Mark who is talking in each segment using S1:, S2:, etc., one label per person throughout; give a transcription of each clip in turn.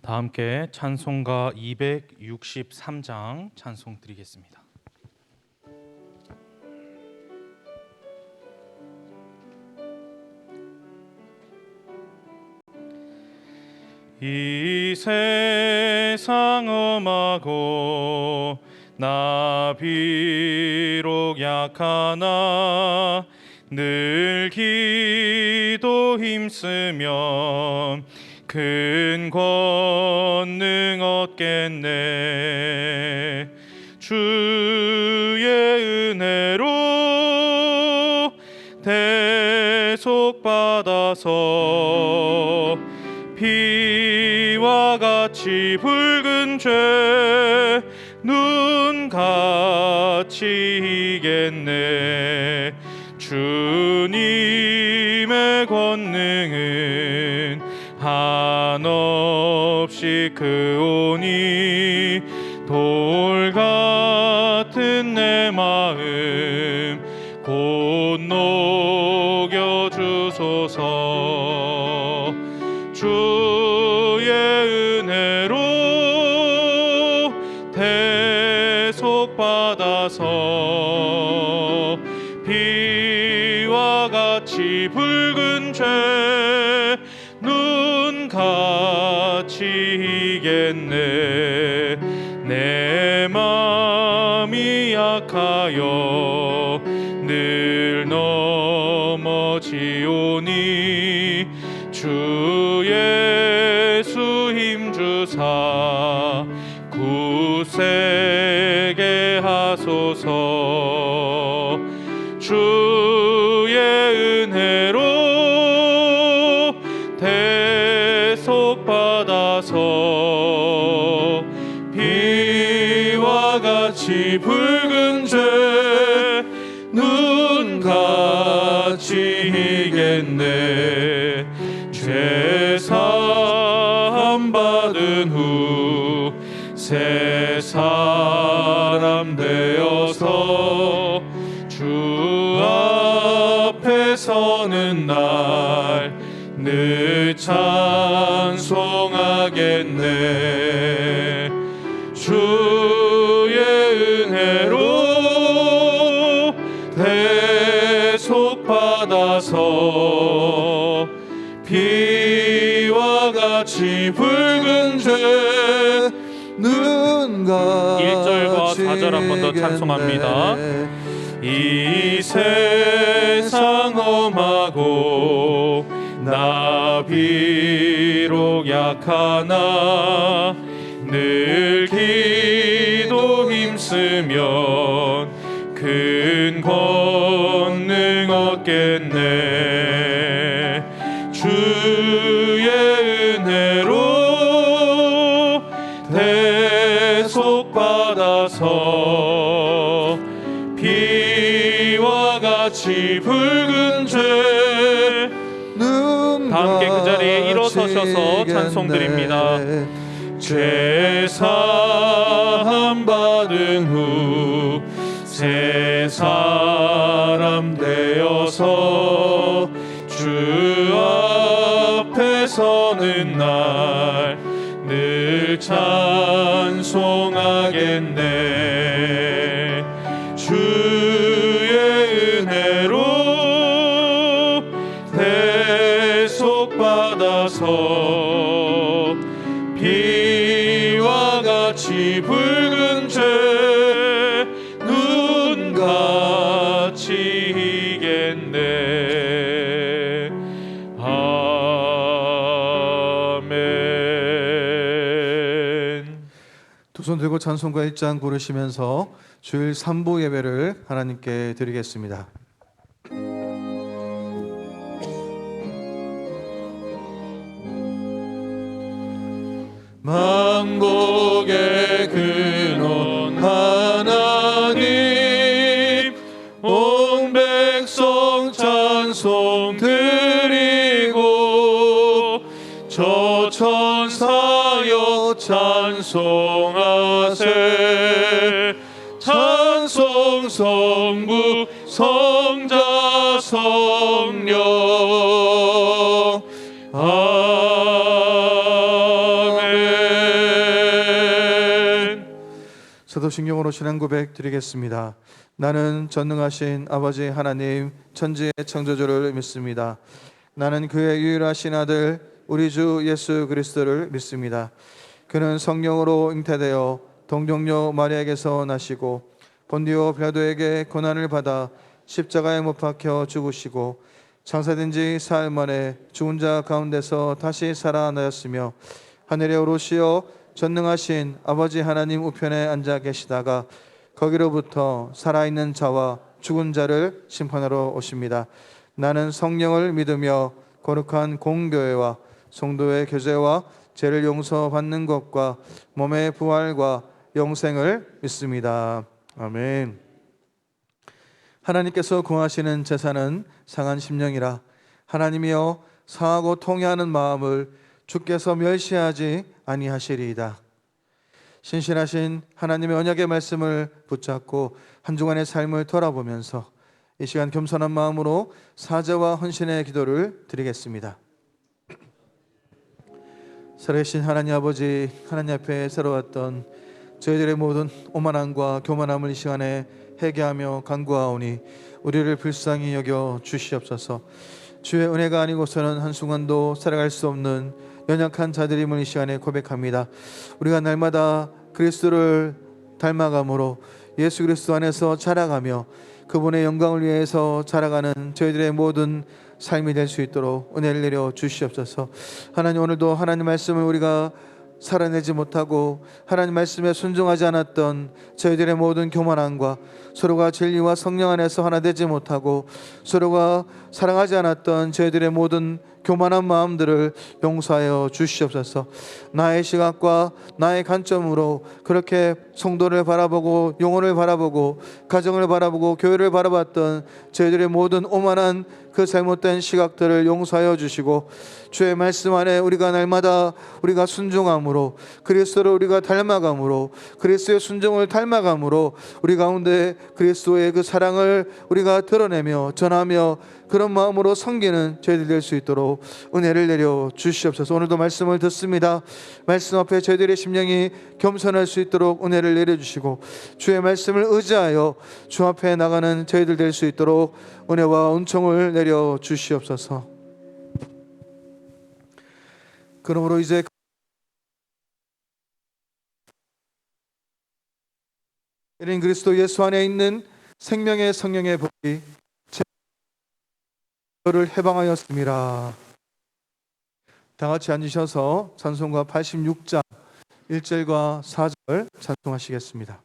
S1: 다 함께 찬송가 263장 찬송 드리겠습니다. 이 세상 험하고 나 비록 약하나 늘 기도 힘쓰면 큰 권능 얻겠네. 주의 은혜로 대속받아서 피와 같이 붉은 죄 눈같이 이겠네. 주님의 권능은 한없이 크오니 돌 같은 내 마음 곧 녹여주소서. 주의 은혜로 대속받아서 피와 같이 붉은 죄 눈같이 이겠네. 내 맘이 약하여 늘 넘어지오니 주 예수 힘주사 굳세게 하소서. 주의 은혜로 대속받아서 피와 같이 붉은 죄 눈같이 이겠네. 죄사함 받은 후 새 사람 되어서 주 앞에 서는 날 늘 찬송하겠네. 주의 은혜로 대속받아서 피와 같이 붉은 죄 눈같이 1절과 4절 한 번 더 찬송합니다. 이 세상 험하고 나 비록 약하나 늘 기도 힘쓰면 큰 권능 얻겠네. 주의 은혜로 대속받아서 피와 같이 붉은 죄 다 함께 그 자리에 일어서셔서 찬송 드립니다. 죄사함 받은 후 새 사람 되어서 주 앞에 서는 날 늘 찬송하겠네. 주의 은혜로 대속받아서 피와 같이 붉은 죄 눈같이 이겠네. 아멘.
S2: 두 손 들고 찬송가 1장 부르시면서 주일 3부 예배를 하나님께 드리겠습니다.
S1: 만국의 근원 하나님 온 백성 찬송 드리고 저 천사여 찬송하세. 찬송 성부 성자 성령 아멘.
S2: 사도신경으로 신앙 고백 드리겠습니다. 나는 전능하신 아버지 하나님 천지의 창조주를 믿습니다. 나는 그의 유일하신 아들 우리 주 예수 그리스도를 믿습니다. 그는 성령으로 잉태되어 동정녀 마리아에게서 나시고 본디오 빌라도에게 고난을 받아 십자가에 못 박혀 죽으시고 장사된 지 사흘 만에 죽은 자 가운데서 다시 살아나셨으며 하늘에 오르시어 전능하신 아버지 하나님 우편에 앉아 계시다가 거기로부터 살아있는 자와 죽은 자를 심판하러 오십니다. 나는 성령을 믿으며 거룩한 공교회와 성도의 교제와 죄를 용서받는 것과 몸의 부활과 영생을 믿습니다. 아멘. 하나님께서 구하시는 제사는 상한 심령이라. 하나님이여 상하고 통회하는 마음을 주께서 멸시하지 아니하시리이다. 신실하신 하나님의 언약의 말씀을 붙잡고 한 주간의 삶을 돌아보면서 이 시간 겸손한 마음으로 사죄와 헌신의 기도를 드리겠습니다. 살아계신 하나님 아버지, 하나님 앞에 새로웠던 저희들의 모든 오만함과 교만함을 이 시간에 회개하며 간구하오니 우리를 불쌍히 여겨 주시옵소서. 주의 은혜가 아니고서는 한순간도 살아갈 수 없는 연약한 자들임을 이 시간에 고백합니다. 우리가 날마다 그리스도를 닮아감으로 예수 그리스도 안에서 자라가며 그분의 영광을 위해서 자라가는 저희들의 모든 삶이 될 수 있도록 은혜를 내려 주시옵소서. 하나님, 오늘도 하나님 말씀을 우리가 살아내지 못하고 하나님 말씀에 순종하지 않았던 저희들의 모든 교만함과 서로가 진리와 성령 안에서 하나 되지 못하고 서로가 사랑하지 않았던 저희들의 모든 교만한 마음들을 용서하여 주시옵소서. 나의 시각과 나의 관점으로 그렇게 성도를 바라보고 영혼을 바라보고 가정을 바라보고 교회를 바라봤던 저희들의 모든 오만한 그 잘못된 시각들을 용서하여 주시고 주의 말씀 안에 우리가 날마다 우리가 순종함으로 그리스도를 우리가 닮아감으로 그리스도의 순종을 닮아감으로 우리 가운데 그리스도의 그 사랑을 우리가 드러내며 전하며 그런 마음으로 섬기는 저희들 될 수 있도록 은혜를 내려 주시옵소서. 오늘도 말씀을 듣습니다. 말씀 앞에 저희들의 심령이 겸손할 수 있도록 은혜를 내려주시고 주의 말씀을 의지하여 주 앞에 나가는 저희들 될 수 있도록 은혜와 은총을 내려 주시옵소서. 그러므로 이제 이는 그리스도 예수 안에 있는 생명의 성령의 복이 저를 해방하였습니다. 다 같이 앉으셔서 찬송가 86장 1절과 4절 찬송하시겠습니다.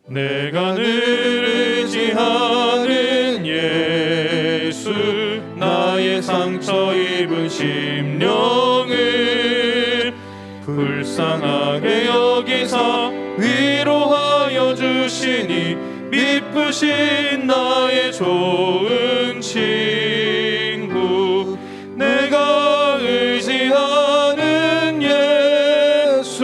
S1: 내가 늘 의지하는 예수, 나의 상처 입은 심령을 불쌍하게 여기사 위로하여 주시니 미쁘신 나의 좋은 친구. 내가 의지하는 예수,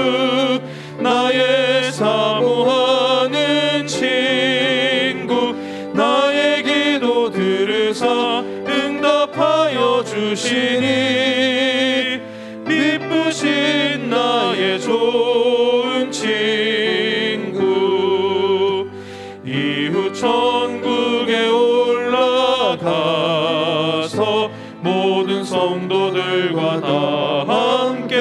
S1: 나의 사모하는 친구. 나의 기도 들으사 응답하여 주시니 미쁘신 나의 좋은 친구. 이후 천국에 올라가서 모든 성도들과 다 함께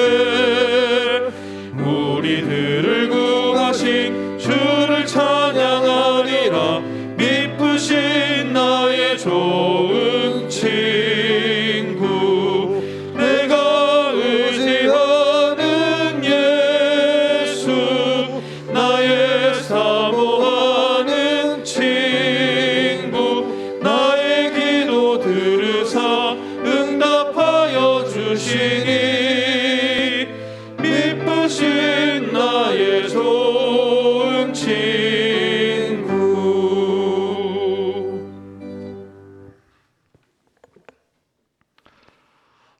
S1: 우리들을 구하신 주를 찬양하리라. 미쁘신 나의 좋은 친구. 내가 의지하는 예수, 나의 사모하는 친구. 나의 기도 들으사 응답하여 주시니 미쁘신 나의 좋은 친구.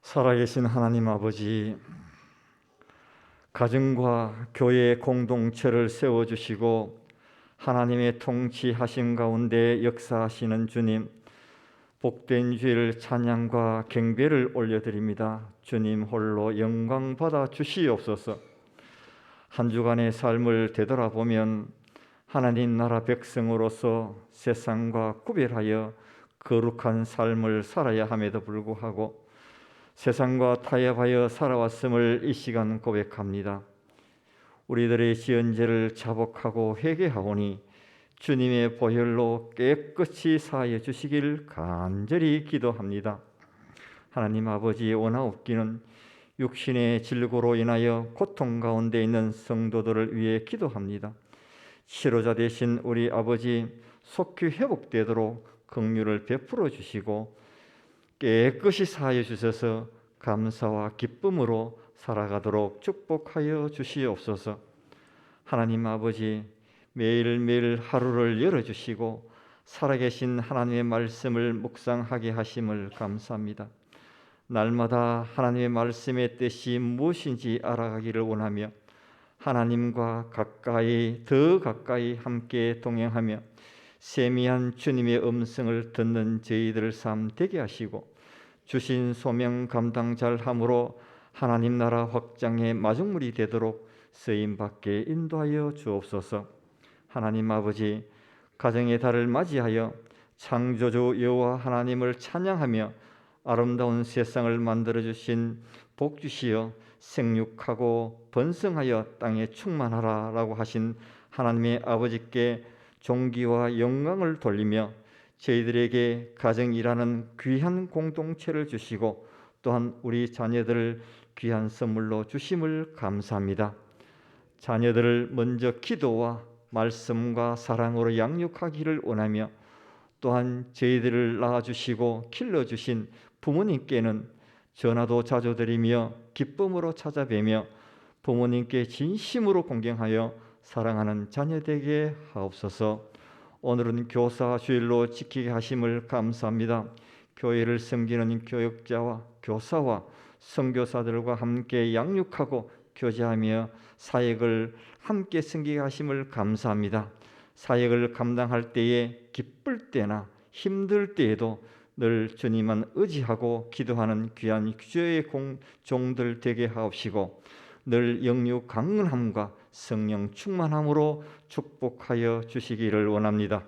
S3: 살아계신 하나님 아버지, 가정과 교회의 공동체를 세워주시고 하나님의 통치하심 가운데 역사하시는 주님, 복된 주일 찬양과 경배를 올려드립니다. 주님 홀로 영광 받아 주시옵소서. 한 주간의 삶을 되돌아보면 하나님 나라 백성으로서 세상과 구별하여 거룩한 삶을 살아야 함에도 불구하고 세상과 타협하여 살아왔음을 이 시간 고백합니다. 우리들의 지은 죄를 자복하고 회개하오니 주님의 보혈로 깨끗이 사하여 주시길 간절히 기도합니다. 하나님 아버지, 원하옵기는 육신의 질고로 인하여 고통 가운데 있는 성도들을 위해 기도합니다. 치료자 되신 우리 아버지, 속히 회복되도록 긍휼을 베풀어 주시고 깨끗이 사하여 주셔서 감사와 기쁨으로 살아가도록 축복하여 주시옵소서. 하나님 아버지, 매일매일 하루를 열어주시고 살아계신 하나님의 말씀을 묵상하게 하심을 감사합니다. 날마다 하나님의 말씀의 뜻이 무엇인지 알아가기를 원하며 하나님과 더 가까이 함께 동행하며 세미한 주님의 음성을 듣는 저희들 삶 되게 하시고 주신 소명 감당 잘함으로 하나님 나라 확장의 마중물이 되도록 쓰임받게 인도하여 주옵소서. 하나님 아버지, 가정의 달을 맞이하여 창조주 여호와 하나님을 찬양하며 아름다운 세상을 만들어주신 복주시여 생육하고 번성하여 땅에 충만하라 라고 하신 하나님의 아버지께 존귀와 영광을 돌리며 저희들에게 가정이라는 귀한 공동체를 주시고 또한 우리 자녀들을 귀한 선물로 주심을 감사합니다. 자녀들을 먼저 기도와 말씀과 사랑으로 양육하기를 원하며 또한 저희들을 낳아주시고 길러주신 부모님께는 전화도 자주 드리며 기쁨으로 찾아뵈며 부모님께 진심으로 공경하여 사랑하는 자녀 되게 하옵소서. 오늘은 교사 주일로 지키게 하심을 감사합니다. 교회를 섬기는 교역자와 교사와 선교사들과 함께 양육하고 교제하며 사역을 함께 섬기게 하심을 감사합니다. 사역을 감당할 때에 기쁠 때나 힘들 때에도 늘 주님만 의지하고 기도하는 귀한 주의 종들 되게 하옵시고 늘 영육 강건함과 성령 충만함으로 축복하여 주시기를 원합니다.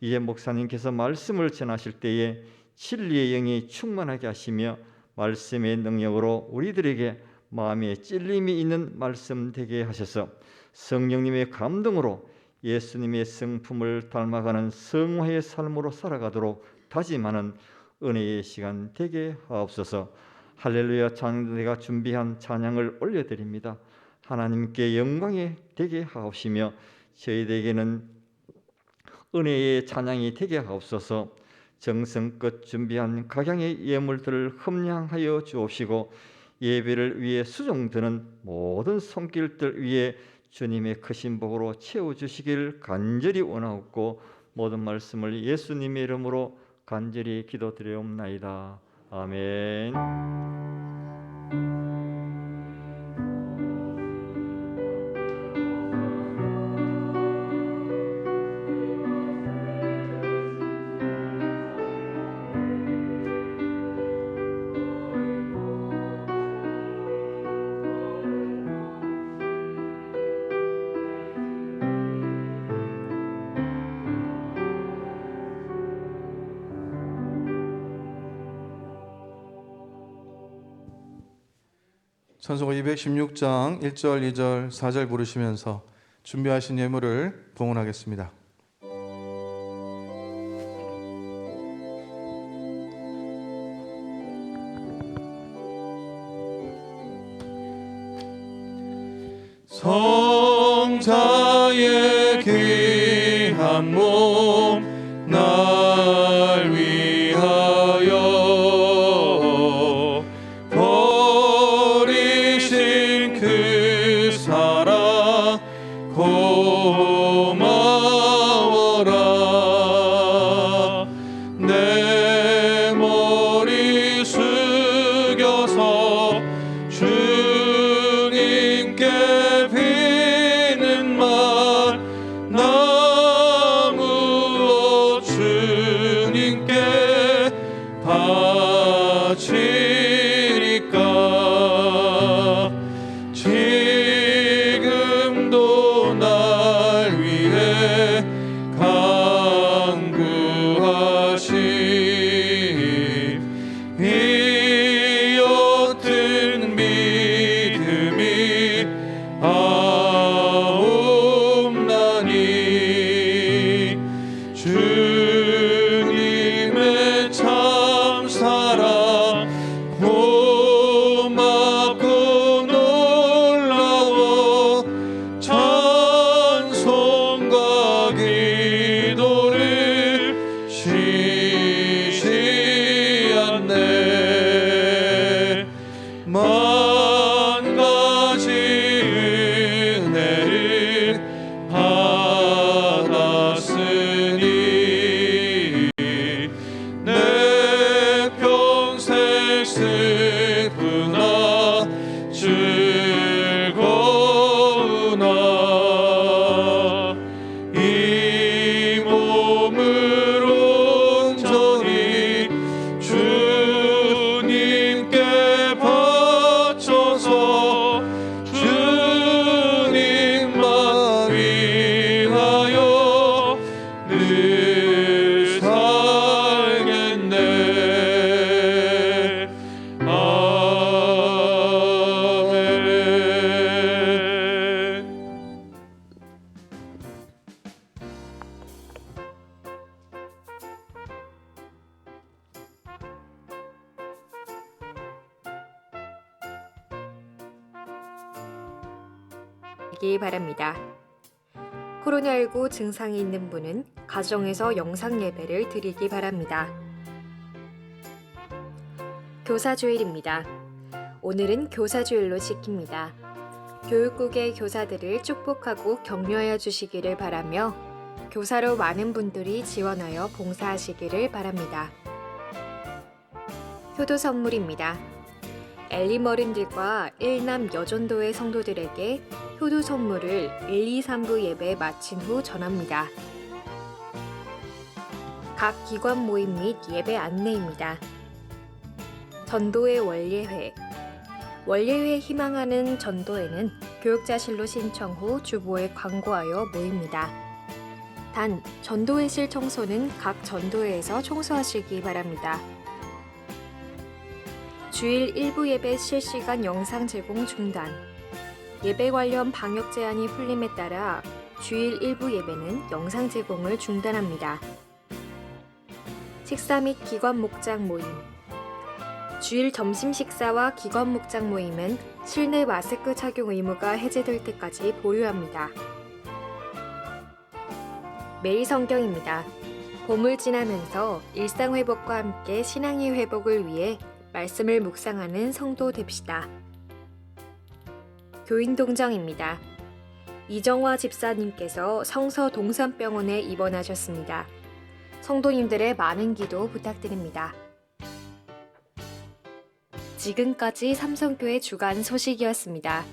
S3: 이제 목사님께서 말씀을 전하실 때에 진리의 영이 충만하게 하시며 말씀의 능력으로 우리들에게 마음에 찔림이 있는 말씀 되게 하셔서 성령님의 감동으로 예수님의 성품을 닮아가는 성화의 삶으로 살아가도록 다짐하는 은혜의 시간 되게 하옵소서. 할렐루야. 찬양대가 준비한 찬양을 올려드립니다. 하나님께 영광이 되게 하옵시며 저희에게는 은혜의 찬양이 되게 하옵소서. 정성껏 준비한 각양의 예물들을 흠량하여 주옵시고 예배를 위해 수종드는 모든 손길들 위에 주님의 크신 복으로 채워주시길 간절히 원하옵고 모든 말씀을 예수님의 이름으로 간절히 기도드리옵나이다. 아멘.
S2: 찬송가 216장 1절, 2절, 4절 부르시면서 준비하신 예물을 봉헌하겠습니다.
S1: 성자의 귀한 몸 날 위하여 버리신 그 사랑 고마워라. 내 머리 숙여서 주님께 간구하심 이 옅은 믿음이 아옵나니 주님의 참사랑 고맙고 놀라워 찬송과 기도를 쉬지 않네 만 가지 은혜를 받았으니 내 평생 슬프나 즐거우나 이 몸을 온전히 주님께 바쳐서 주님만 위하여 늘 살겠네 아멘.
S4: 기 바랍니다. 코로나19 증상이 있는 분은 가정에서 영상 예배를 드리기 바랍니다. 교사주일입니다. 오늘은 교사주일로 지킵니다. 교육국의 교사들을 축복하고 격려하여 주시기를 바라며 교사로 많은 분들이 지원하여 봉사하시기를 바랍니다. 효도 선물입니다. 엘리머린들과 일남 여전도의 성도들에게 효도 선물을 1, 2, 3부 예배 마친 후 전합니다. 각 기관 모임 및 예배 안내입니다. 전도의 원예회. 원예회 희망하는 전도회는 교육자실로 신청 후 주보에 광고하여 모입니다. 단, 전도회실 청소는 각 전도회에서 청소하시기 바랍니다. 주일 일부 예배 실시간 영상 제공 중단. 예배 관련 방역 제한이 풀림에 따라 주일 일부 예배는 영상 제공을 중단합니다. 식사 및 기관 목장 모임. 주일 점심 식사와 기관 목장 모임은 실내 마스크 착용 의무가 해제될 때까지 보류합니다. 매일 성경입니다. 봄을 지나면서 일상 회복과 함께 신앙의 회복을 위해 말씀을 묵상하는 성도 됩시다. 교인 동정입니다. 이정화 집사님께서 성서 동산병원에 입원하셨습니다. 성도님들의 많은 기도 부탁드립니다. 지금까지 삼성교회 주간 소식이었습니다.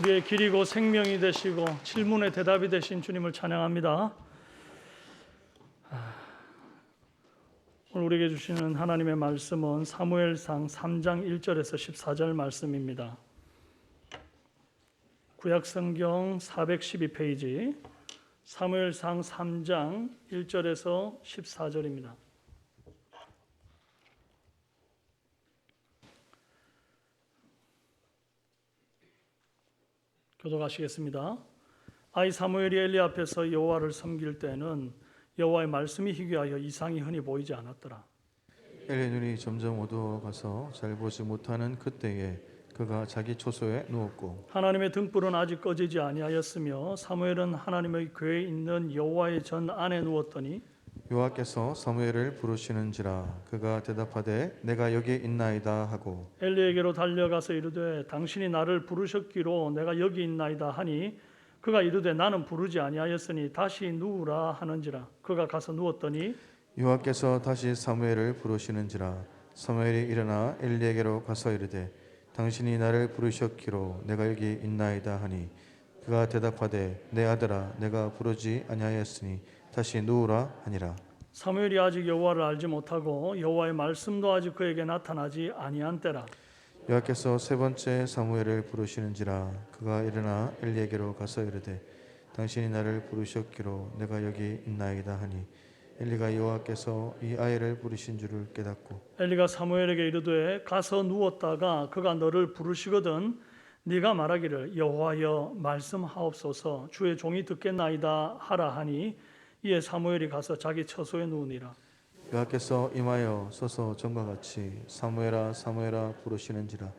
S5: 우리의 길이고 생명이 되시고 질문의 대답이 되신 주님을 찬양합니다. 오늘 우리에게 주시는 하나님의 말씀은 사무엘상 3장 1절에서 14절 말씀입니다. 구약성경 412페이지 사무엘상 3장 1절에서 14절입니다. 교독하시겠습니다. 아이 사무엘이 엘리 앞에서 여호와를 섬길 때는 여호와의 말씀이 희귀하여 이상이 흔히 보이지 않았더라.
S2: 엘리의 눈이 점점 어두워가서 잘 보지 못하는 그때에 그가 자기 초소에 누웠고
S5: 하나님의 등불은 아직 꺼지지 아니하였으며 사무엘은 하나님의 궤에 있는 여호와의 전 안에 누웠더니
S2: 여호와께서 사무엘을 부르시는지라 그가 대답하되 내가 여기 있나이다 하고
S5: 엘리에게로 달려가서 이르되 당신이 나를 부르셨기로 내가 여기 있나이다 하니 그가 이르되 나는 부르지 아니하였으니 다시 누우라 하는지라. 그가 가서 누웠더니
S2: 여호와께서 다시 사무엘을 부르시는지라 사무엘이 일어나 엘리에게로 가서 이르되 당신이 나를 부르셨기로 내가 여기 있나이다 하니 그가 대답하되 내 아들아 내가 부르지 아니하였으니 다시 누우라 하니라.
S5: 사무엘이 아직 여호와를 알지 못하고 여호와의 말씀도 아직 그에게 나타나지 아니한 때라.
S2: 여호와께서 세 번째 사무엘을 부르시는지라 그가 일어나 엘리에게로 가서 이르되 당신이 나를 부르셨기로 내가 여기 있나이다 하니 엘리가 여호와께서 이 아이를 부르신 줄을 깨닫고
S5: 엘리가 사무엘에게 이르되 가서 누웠다가 그가 너를 부르시거든 네가 말하기를 여호와여 말씀하옵소서 주의 종이 듣겠나이다 하라 하니 이에 사무엘이 가서 자기 처소에 누우니라.
S2: 여호와께서 임하여 서서 전과 같이 사무엘아 사무엘아 부르시는지라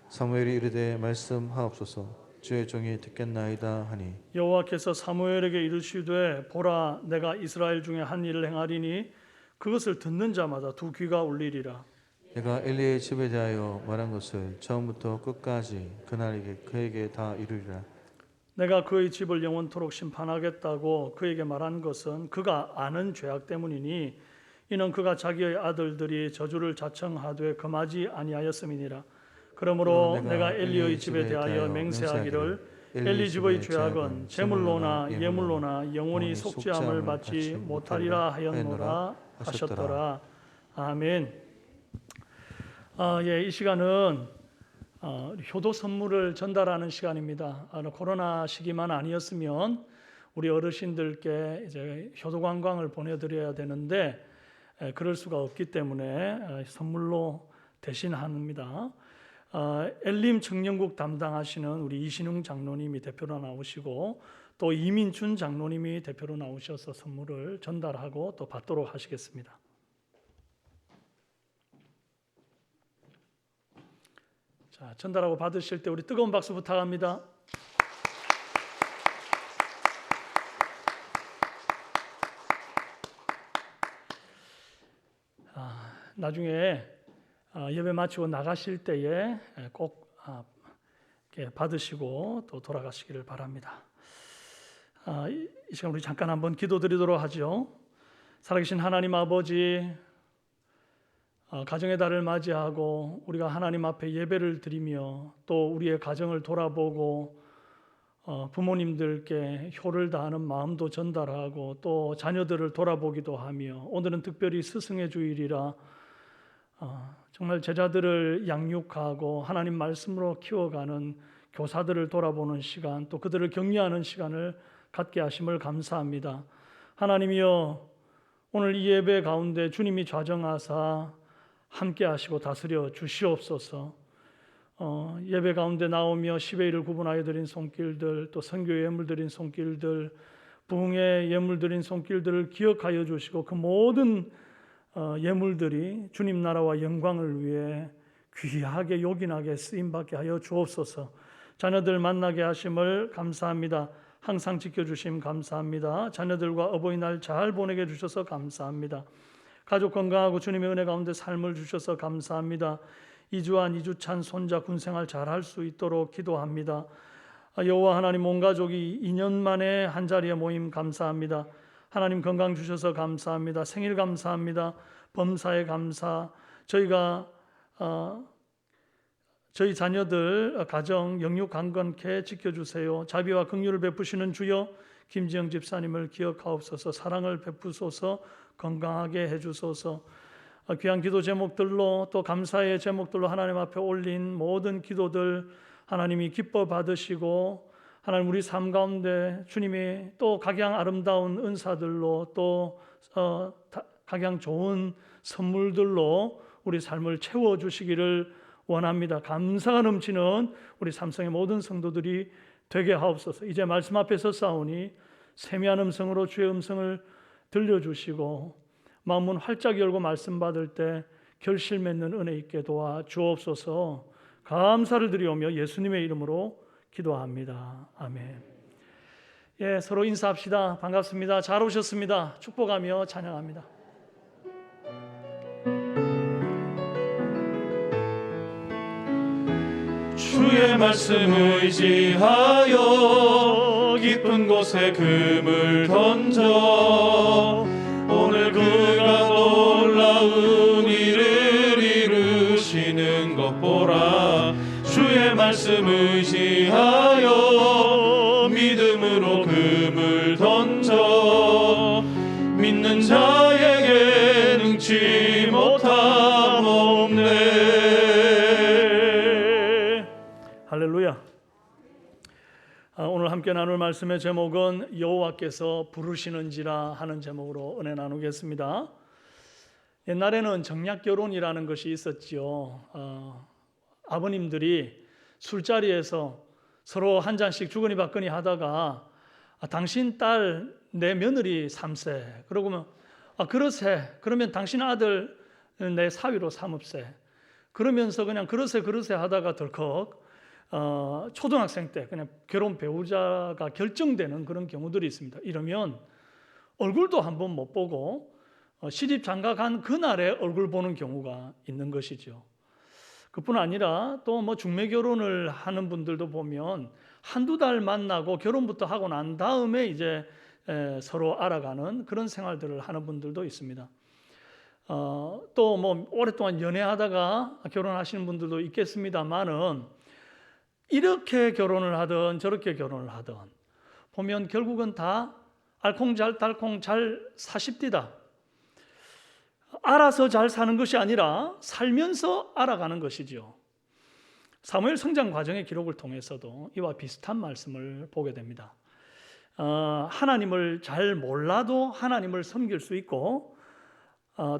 S2: 사무엘이 이르되 말씀하옵소서 주의 종이 듣겠나이다 하니
S5: 여호와께서 사무엘에게 이르시되 보라 내가 이스라엘 중에 한 일을 행하리니 그것을 듣는 자마다 두 귀가 울리리라.
S2: 내가 엘리의 집에 대하여 말한 것을 처음부터 끝까지 그에게 다 이루리라.
S5: 내가 그의 집을 영원토록 심판하겠다고 그에게 말한 것은 그가 아는 죄악 때문이니 이는 그가 자기의 아들들이 저주를 자청하되 금하지 아니하였음이니라. 그러므로 내가 엘리의 집에 대하여 맹세하기를 엘리 집의 죄악은 제물로나 예물로나 영원히 속죄함을 받지 못하리라 하였노라 하셨더라. 아멘. 이 시간은 효도 선물을 전달하는 시간입니다. 코로나 시기만 아니었으면 우리 어르신들께 이제 효도 관광을 보내드려야 되는데 그럴 수가 없기 때문에 선물로 대신합니다. 엘림 청년국 담당하시는 우리 이신웅 장로님이 대표로 나오시고 또 이민준 장로님이 대표로 나오셔서 선물을 전달하고 또 받도록 하시겠습니다. 자, 전달하고 받으실 때 우리 뜨거운 박수 부탁합니다. 나중에 예배 마치고 나가실 때에 꼭 받으시고 또 돌아가시기를 바랍니다. 이 시간 우리 잠깐 한번 기도드리도록 하죠. 살아계신 하나님 아버지, 가정의 달을 맞이하고 우리가 하나님 앞에 예배를 드리며 또 우리의 가정을 돌아보고 부모님들께 효를 다하는 마음도 전달하고 또 자녀들을 돌아보기도 하며 오늘은 특별히 스승의 주일이라 정말 제자들을 양육하고 하나님 말씀으로 키워가는 교사들을 돌아보는 시간 또 그들을 격려하는 시간을 갖게 하심을 감사합니다. 하나님이여 오늘 이 예배 가운데 주님이 좌정하사 함께 하시고 다스려 주시옵소서. 예배 가운데 나오며 10의 1을 구분하여 드린 손길들 또 선교 예물 드린 손길들 부흥의 예물 드린 손길들을 기억하여 주시고 그 모든 예물들이 주님 나라와 영광을 위해 귀하게 요긴하게 쓰임받게 하여 주옵소서. 자녀들 만나게 하심을 감사합니다. 항상 지켜주심 감사합니다. 자녀들과 어버이날 잘 보내게 해주셔서 감사합니다. 가족 건강하고 주님의 은혜 가운데 삶을 주셔서 감사합니다. 이주한 이주찬 손자 군생활 잘할 수 있도록 기도합니다. 여호와 하나님 온 가족이 2년 만에 한자리에 모임 감사합니다. 하나님 건강 주셔서 감사합니다. 생일 감사합니다. 범사에 감사. 저희가 저희 자녀들 가정 영육 강건케 지켜주세요. 자비와 긍휼을 베푸시는 주여 김지영 집사님을 기억하옵소서. 사랑을 베푸소서. 건강하게 해주소서. 귀한 기도 제목들로 또 감사의 제목들로 하나님 앞에 올린 모든 기도들 하나님이 기뻐 받으시고 하나님 우리 삶 가운데 주님이 또 각양 아름다운 은사들로 또 각양 좋은 선물들로 우리 삶을 채워주시기를 원합니다. 감사가 넘치는 우리 삼성의 모든 성도들이 되게 하옵소서. 이제 말씀 앞에 서싸우니 세미한 음성으로 주의 음성을 들려주시고 마음문 활짝 열고 말씀 받을 때 결실 맺는 은혜 있게 도와 주옵소서. 감사를 드리오며 예수님의 이름으로 기도합니다. 아멘. 예, 서로 인사합시다. 반갑습니다. 잘 오셨습니다. 축복하며 찬양합니다.
S1: 주의 말씀 의지하여 깊은 곳에 금을 던져 오늘 그가 놀라운 일을 이루시는 것 보라. 주의 말씀 의지하여 믿음으로 금을 던져 믿는 자에게 능치 못함 없네.
S5: 할렐루야. 오늘 함께 나눌 말씀의 제목은 여호와께서 부르시는지라 하는 제목으로 은혜 나누겠습니다. 옛날에는 정략결혼이라는 것이 있었지요. 아버님들이 술자리에서 서로 한 잔씩 주거니 받거니 하다가 당신 딸 내 며느리 삼세, 그러면 그러세, 그러면 당신 아들 내 사위로 삼읍세, 그러면서 그냥 그러세 하다가 덜컥 초등학생 때 그냥 결혼 배우자가 결정되는 그런 경우들이 있습니다. 이러면 얼굴도 한번 못 보고 시집 장가 간 그날에 얼굴 보는 경우가 있는 것이죠. 그뿐 아니라 또 뭐 중매 결혼을 하는 분들도 보면 한두 달 만나고 결혼부터 하고 난 다음에 이제 서로 알아가는 그런 생활들을 하는 분들도 있습니다. 또 뭐 오랫동안 연애하다가 결혼하시는 분들도 있겠습니다만은 이렇게 결혼을 하든 저렇게 결혼을 하든 보면 결국은 다 알콩달콩 잘 사십디다. 알아서 잘 사는 것이 아니라 살면서 알아가는 것이지요. 사무엘 성장 과정의 기록을 통해서도 이와 비슷한 말씀을 보게 됩니다. 하나님을 잘 몰라도 하나님을 섬길 수 있고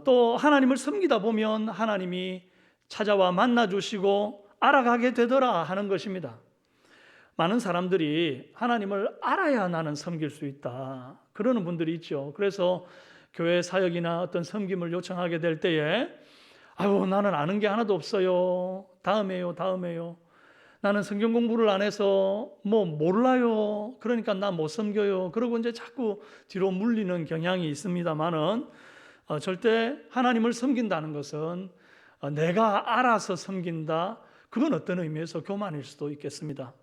S5: 또 하나님을 섬기다 보면 하나님이 찾아와 만나주시고 알아가게 되더라 하는 것입니다. 많은 사람들이 하나님을 알아야 나는 섬길 수 있다 그러는 분들이 있죠. 그래서 교회 사역이나 어떤 섬김을 요청하게 될 때에 아유 나는 아는 게 하나도 없어요. 다음에요. 나는 성경 공부를 안 해서 뭐 몰라요. 그러니까 나 못 섬겨요. 그러고 이제 자꾸 뒤로 물리는 경향이 있습니다만은 절대 하나님을 섬긴다는 것은 내가 알아서 섬긴다. 그건 어떤 의미에서 교만일 수도 있겠습니다.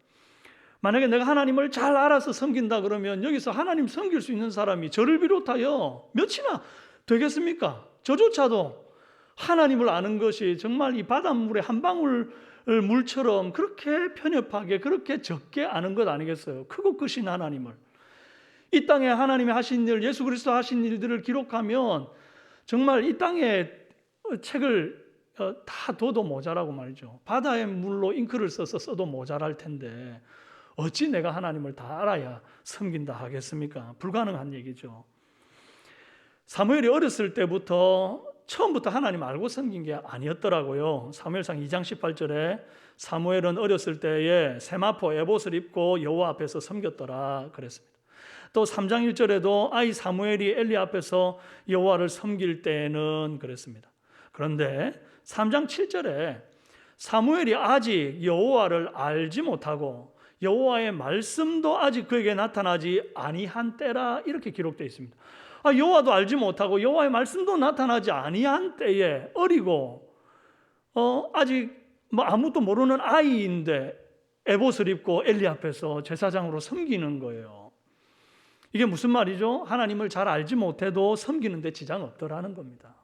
S5: 만약에 내가 하나님을 잘 알아서 섬긴다 그러면 여기서 하나님 섬길 수 있는 사람이 저를 비롯하여 몇이나 되겠습니까? 저조차도 하나님을 아는 것이 정말 이 바닷물의 한 방울 물처럼 그렇게 편협하게 그렇게 적게 아는 것 아니겠어요? 크고 크신 하나님을. 이 땅에 하나님이 하신 일, 예수 그리스도 하신 일들을 기록하면 정말 이 땅에 책을 다 둬도 모자라고 말이죠. 바다의 물로 잉크를 써도 모자랄 텐데 어찌 내가 하나님을 다 알아야 섬긴다 하겠습니까? 불가능한 얘기죠. 사무엘이 어렸을 때부터 처음부터 하나님 알고 섬긴 게 아니었더라고요. 사무엘상 2장 18절에 사무엘은 어렸을 때에 세마포 에봇을 입고 여호와 앞에서 섬겼더라 그랬습니다. 또 3장 1절에도 아이 사무엘이 엘리 앞에서 여호와를 섬길 때는 그랬습니다. 그런데 3장 7절에 사무엘이 아직 여호와를 알지 못하고 여호와의 말씀도 아직 그에게 나타나지 아니한 때라 이렇게 기록되어 있습니다. 여호와도 알지 못하고 여호와의 말씀도 나타나지 아니한 때에 어리고 아직 뭐 아무도 모르는 아이인데 에봇을 입고 엘리 앞에서 제사장으로 섬기는 거예요. 이게 무슨 말이죠? 하나님을 잘 알지 못해도 섬기는 데 지장 없더라는 겁니다.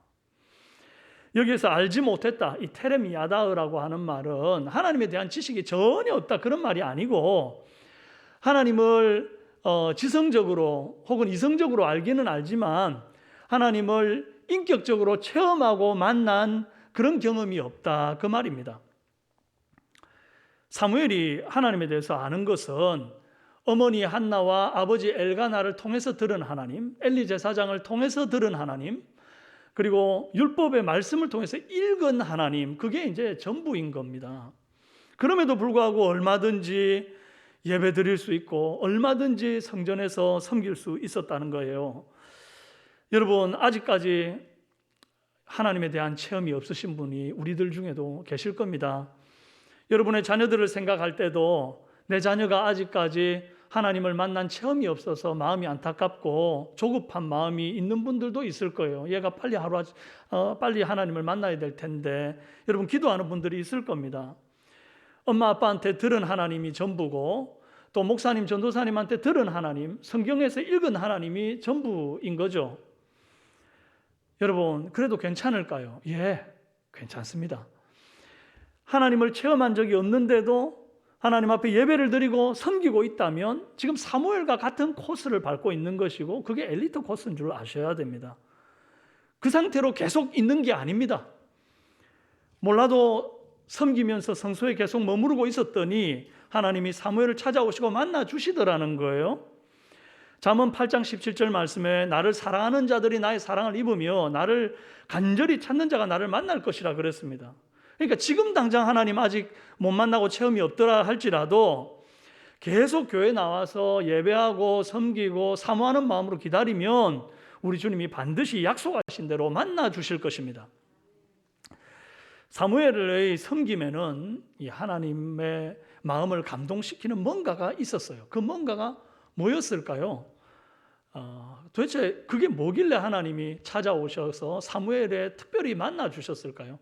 S5: 여기에서 알지 못했다, 이 테레미야다라고 하는 말은 하나님에 대한 지식이 전혀 없다 그런 말이 아니고, 하나님을 지성적으로 혹은 이성적으로 알기는 알지만 하나님을 인격적으로 체험하고 만난 그런 경험이 없다 그 말입니다. 사무엘이 하나님에 대해서 아는 것은 어머니 한나와 아버지 엘가나를 통해서 들은 하나님, 엘리 제사장을 통해서 들은 하나님, 그리고 율법의 말씀을 통해서 읽은 하나님, 그게 이제 전부인 겁니다. 그럼에도 불구하고 얼마든지 예배 드릴 수 있고 얼마든지 성전에서 섬길 수 있었다는 거예요. 여러분, 아직까지 하나님에 대한 체험이 없으신 분이 우리들 중에도 계실 겁니다. 여러분의 자녀들을 생각할 때도 내 자녀가 아직까지 하나님을 만난 체험이 없어서 마음이 안타깝고 조급한 마음이 있는 분들도 있을 거예요. 얘가 빨리 하나님을 만나야 될 텐데, 여러분 기도하는 분들이 있을 겁니다. 엄마 아빠한테 들은 하나님이 전부고 또 목사님 전도사님한테 들은 하나님, 성경에서 읽은 하나님이 전부인 거죠. 여러분 그래도 괜찮을까요? 예, 괜찮습니다. 하나님을 체험한 적이 없는데도 하나님 앞에 예배를 드리고 섬기고 있다면 지금 사무엘과 같은 코스를 밟고 있는 것이고, 그게 엘리트 코스인 줄 아셔야 됩니다. 그 상태로 계속 있는 게 아닙니다. 몰라도 섬기면서 성소에 계속 머무르고 있었더니 하나님이 사무엘을 찾아오시고 만나 주시더라는 거예요. 잠언 8장 17절 말씀에 나를 사랑하는 자들이 나의 사랑을 입으며 나를 간절히 찾는 자가 나를 만날 것이라 그랬습니다. 그러니까 지금 당장 하나님 아직 못 만나고 체험이 없더라 할지라도 계속 교회 나와서 예배하고 섬기고 사모하는 마음으로 기다리면 우리 주님이 반드시 약속하신 대로 만나 주실 것입니다. 사무엘의 섬김에는 이 하나님의 마음을 감동시키는 뭔가가 있었어요. 그 뭔가가 뭐였을까요? 도대체 그게 뭐길래 하나님이 찾아오셔서 사무엘에 특별히 만나 주셨을까요?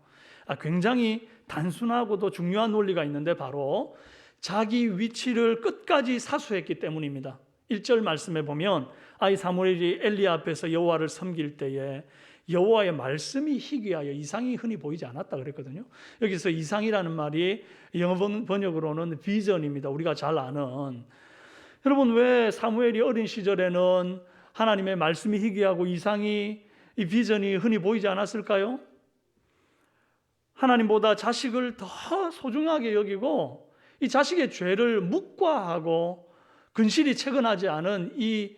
S5: 굉장히 단순하고도 중요한 논리가 있는데 바로 자기 위치를 끝까지 사수했기 때문입니다. 1절 말씀에 보면 아이 사무엘이 엘리 앞에서 여호와를 섬길 때에 여호와의 말씀이 희귀하여 이상이 흔히 보이지 않았다 그랬거든요. 여기서 이상이라는 말이 영어 번역으로는 비전입니다. 우리가 잘 아는. 여러분 왜 사무엘이 어린 시절에는 하나님의 말씀이 희귀하고 이 비전이 흔히 보이지 않았을까요? 하나님보다 자식을 더 소중하게 여기고 이 자식의 죄를 묵과하고 근실이 채근하지 않은 이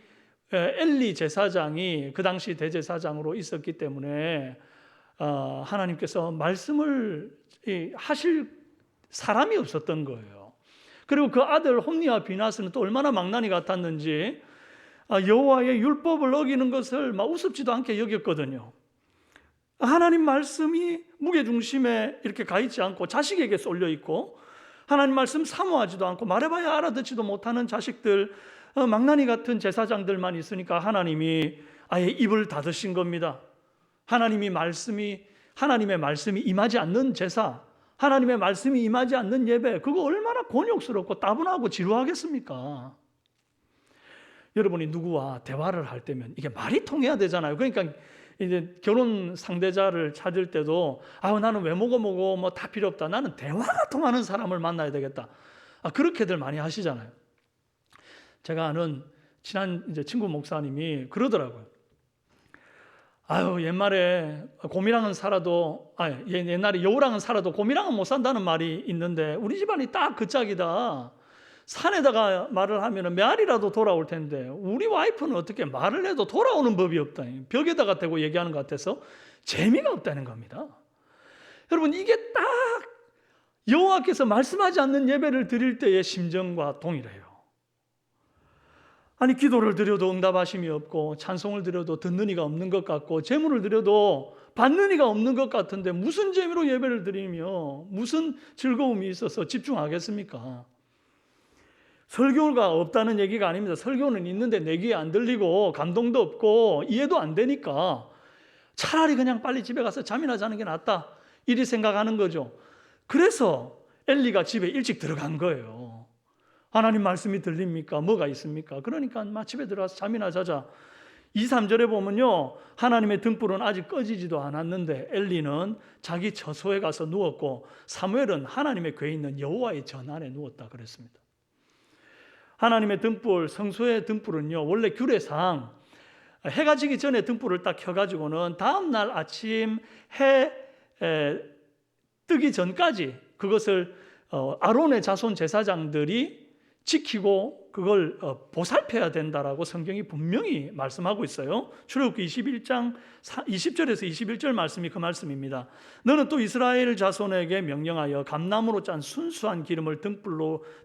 S5: 엘리 제사장이 그 당시 대제사장으로 있었기 때문에 하나님께서 말씀을 하실 사람이 없었던 거예요. 그리고 그 아들 홈니와 비나스는 또 얼마나 망나니 같았는지 여호와의 율법을 어기는 것을 막 우습지도 않게 여겼거든요. 하나님 말씀이 무게중심에 이렇게 가 있지 않고 자식에게 쏠려 있고 하나님 말씀 사모하지도 않고 말해봐야 알아듣지도 못하는 자식들, 망나니 같은 제사장들만 있으니까 하나님이 아예 입을 닫으신 겁니다. 하나님의 말씀이 임하지 않는 제사, 하나님의 말씀이 임하지 않는 예배, 그거 얼마나 곤욕스럽고 따분하고 지루하겠습니까? 여러분이 누구와 대화를 할 때면 이게 말이 통해야 되잖아요. 그러니까 이제 결혼 상대자를 찾을 때도 나는 외모고 뭐고 뭐 다 필요 없다. 나는 대화가 통하는 사람을 만나야 되겠다. 그렇게들 많이 하시잖아요. 제가 아는 친한 이제 친구 목사님이 그러더라고요. 옛말에 곰이랑은 살아도 옛날에 여우랑은 살아도 곰이랑은 못 산다는 말이 있는데 우리 집안이 딱 그 짝이다. 산에다가 말을 하면 메아리라도 돌아올 텐데 우리 와이프는 어떻게 말을 해도 돌아오는 법이 없다. 벽에다가 대고 얘기하는 것 같아서 재미가 없다는 겁니다. 여러분 이게 딱 여호와께서 말씀하지 않는 예배를 드릴 때의 심정과 동일해요. 기도를 드려도 응답하심이 없고 찬송을 드려도 듣는 이가 없는 것 같고 제물을 드려도 받는 이가 없는 것 같은데 무슨 재미로 예배를 드리며 무슨 즐거움이 있어서 집중하겠습니까? 설교가 없다는 얘기가 아닙니다. 설교는 있는데 내 귀에 안 들리고 감동도 없고 이해도 안 되니까 차라리 그냥 빨리 집에 가서 잠이나 자는 게 낫다 이리 생각하는 거죠. 그래서 엘리가 집에 일찍 들어간 거예요. 하나님 말씀이 들립니까? 뭐가 있습니까? 그러니까 집에 들어가서 잠이나 자자 2, 3절에 보면요, 하나님의 등불은 아직 꺼지지도 않았는데 엘리는 자기 처소에 가서 누웠고 사무엘은 하나님의 궤에 있는 여호와의 전 안에 누웠다 그랬습니다. 하나님의 등불, 성소의 등불은요, 원래 규례상 해가 지기 전에 등불을 딱 켜가지고는 다음날 아침 해 뜨기 전까지 그것을 아론의 자손 제사장들이 지키고 그걸 보살펴야 된다라고 성경이 분명히 말씀하고 있어요. 출애굽기 21장 20절에서 21절 말씀이 그 말씀입니다. 너는 또 이스라엘 자손에게 명령하여 감나무로 짠 순수한 기름을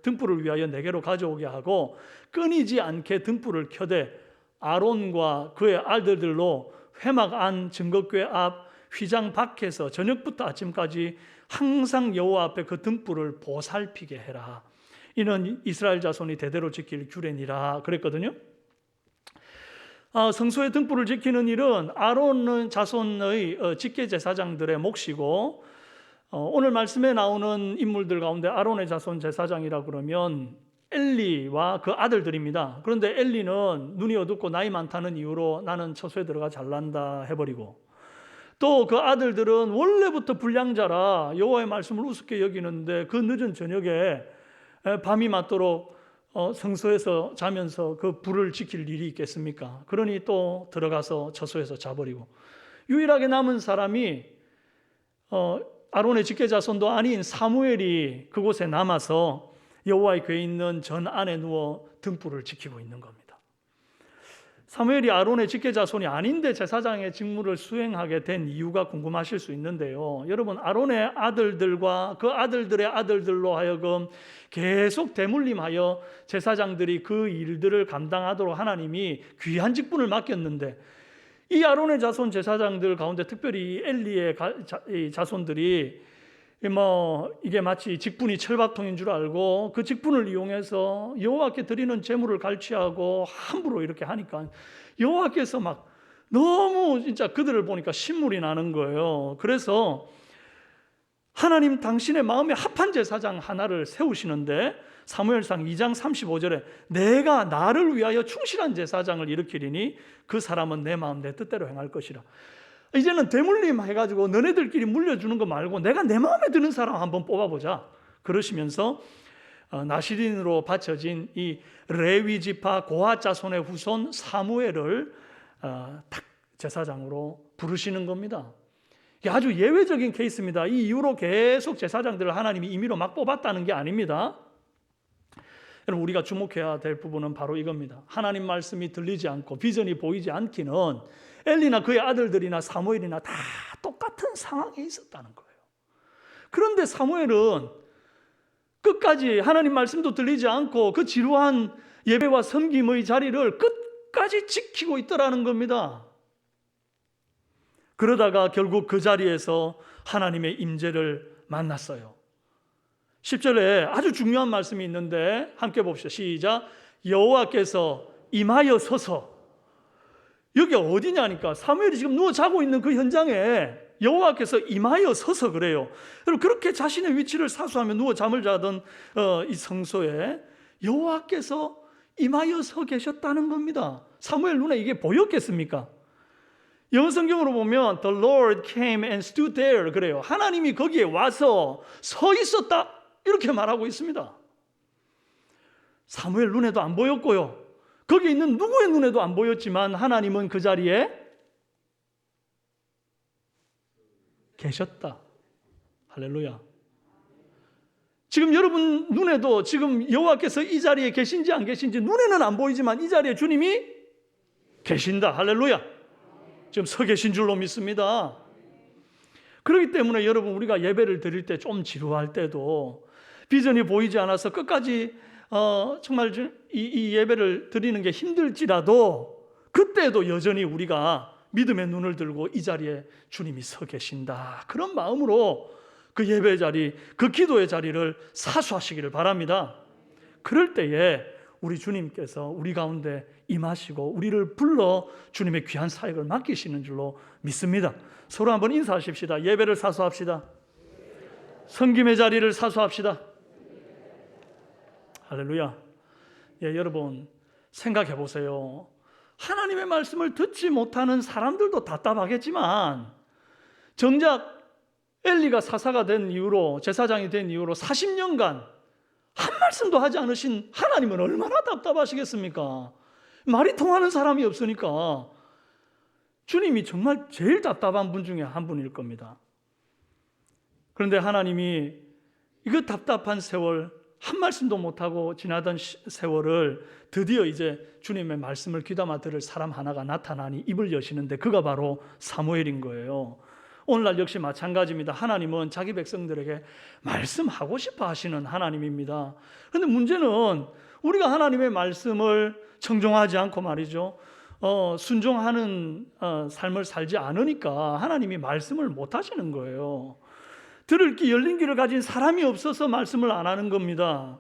S5: 등불을 위하여 내게로 가져오게 하고 끊이지 않게 등불을 켜되 아론과 그의 아들들로 회막 안 증거궤 앞 휘장 밖에서 저녁부터 아침까지 항상 여호와 앞에 그 등불을 보살피게 해라. 이는 이스라엘 자손이 대대로 지킬 규례니라 그랬거든요. 성소의 등불을 지키는 일은 아론 자손의 직계 제사장들의 몫이고, 오늘 말씀에 나오는 인물들 가운데 아론의 자손 제사장이라 그러면 엘리와 그 아들들입니다. 그런데 엘리는 눈이 어둡고 나이 많다는 이유로 나는 처소에 들어가 잘난다 해버리고, 또 그 아들들은 원래부터 불량자라 여호와의 말씀을 우습게 여기는데 그 늦은 저녁에 밤이 맞도록 성소에서 자면서 그 불을 지킬 일이 있겠습니까? 그러니 또 들어가서 처소에서 자버리고, 유일하게 남은 사람이 아론의 직계자손도 아닌 사무엘이 그곳에 남아서 여호와의 궤에 있는 전 안에 누워 등불을 지키고 있는 겁니다. 사무엘이 아론의 직계자손이 아닌데 제사장의 직무를 수행하게 된 이유가 궁금하실 수 있는데요. 여러분, 아론의 아들들과 그 아들들의 아들들로 하여금 계속 대물림하여 제사장들이 그 일들을 감당하도록 하나님이 귀한 직분을 맡겼는데, 이 아론의 자손 제사장들 가운데 특별히 엘리의 자손들이 이게 마치 직분이 철밥통인 줄 알고 그 직분을 이용해서 여호와께 드리는 제물을 갈취하고 함부로 이렇게 하니까 여호와께서 막 너무 진짜 그들을 보니까 신물이 나는 거예요. 그래서 하나님 당신의 마음에 합한 제사장 하나를 세우시는데 사무엘상 2장 35절에 내가 나를 위하여 충실한 제사장을 일으키리니 그 사람은 내 마음 내 뜻대로 행할 것이라. 이제는 대물림 해가지고 너네들끼리 물려주는 거 말고 내가 내 마음에 드는 사람 한번 뽑아보자 그러시면서 나시린으로 바쳐진 이 레위 지파 고핫 자손의 후손 사무엘을 딱 제사장으로 부르시는 겁니다. 이게 아주 예외적인 케이스입니다. 이 이후로 계속 제사장들을 하나님이 임의로 막 뽑았다는 게 아닙니다. 여러분, 우리가 주목해야 될 부분은 바로 이겁니다. 하나님 말씀이 들리지 않고 비전이 보이지 않기는 엘리나 그의 아들들이나 사무엘이나 다 똑같은 상황에 있었다는 거예요. 그런데 사무엘은 끝까지 하나님 말씀도 들리지 않고 그 지루한 예배와 섬김의 자리를 끝까지 지키고 있더라는 겁니다. 그러다가 결국 그 자리에서 하나님의 임재를 만났어요. 10절에 아주 중요한 말씀이 있는데 함께 봅시다. 시작. 여호와께서 임하여 서서. 여기 어디냐니까 사무엘이 지금 누워 자고 있는 그 현장에 여호와께서 임하여 서서 그래요. 여러분, 그렇게 자신의 위치를 사수하며 누워 잠을 자던 이 성소에 여호와께서 임하여 서 계셨다는 겁니다. 사무엘 눈에 이게 보였겠습니까? 영어 성경으로 보면 The Lord came and stood there 그래요. 하나님이 거기에 와서 서 있었다 이렇게 말하고 있습니다. 사무엘 눈에도 안 보였고요. 거기 있는 누구의 눈에도 안 보였지만 하나님은 그 자리에 계셨다. 할렐루야. 지금 여러분 눈에도 지금 여호와께서 이 자리에 계신지 안 계신지 눈에는 안 보이지만 이 자리에 주님이 계신다. 할렐루야. 지금 서 계신 줄로 믿습니다. 그렇기 때문에 여러분, 우리가 예배를 드릴 때 좀 지루할 때도 비전이 보이지 않아서 끝까지 정말 이 예배를 드리는 게 힘들지라도 그때도 여전히 우리가 믿음의 눈을 들고 이 자리에 주님이 서 계신다. 그런 마음으로 그 예배 자리, 그 기도의 자리를 사수하시기를 바랍니다. 그럴 때에 우리 주님께서 우리 가운데 임하시고 우리를 불러 주님의 귀한 사역을 맡기시는 줄로 믿습니다. 서로 한번 인사하십시다. 예배를 사수합시다. 섬김의 자리를 사수합시다. 할렐루야. 예, 여러분 생각해 보세요. 하나님의 말씀을 듣지 못하는 사람들도 답답하겠지만 정작 엘리가 사사가 된 이후로, 제사장이 된 이후로 40년간 한 말씀도 하지 않으신 하나님은 얼마나 답답하시겠습니까? 말이 통하는 사람이 없으니까 주님이 정말 제일 답답한 분 중에 한 분일 겁니다. 그런데 하나님이 이거 답답한 세월, 한 말씀도 못하고 지나던 세월을 드디어 이제 주님의 말씀을 귀담아 들을 사람 하나가 나타나니 입을 여시는데 그가 바로 사무엘인 거예요. 오늘날 역시 마찬가지입니다. 하나님은 자기 백성들에게 말씀하고 싶어 하시는 하나님입니다. 그런데 문제는 우리가 하나님의 말씀을 청종하지 않고 말이죠, 순종하는 삶을 살지 않으니까 하나님이 말씀을 못 하시는 거예요. 들을 귀 열린 귀를 가진 사람이 없어서 말씀을 안 하는 겁니다.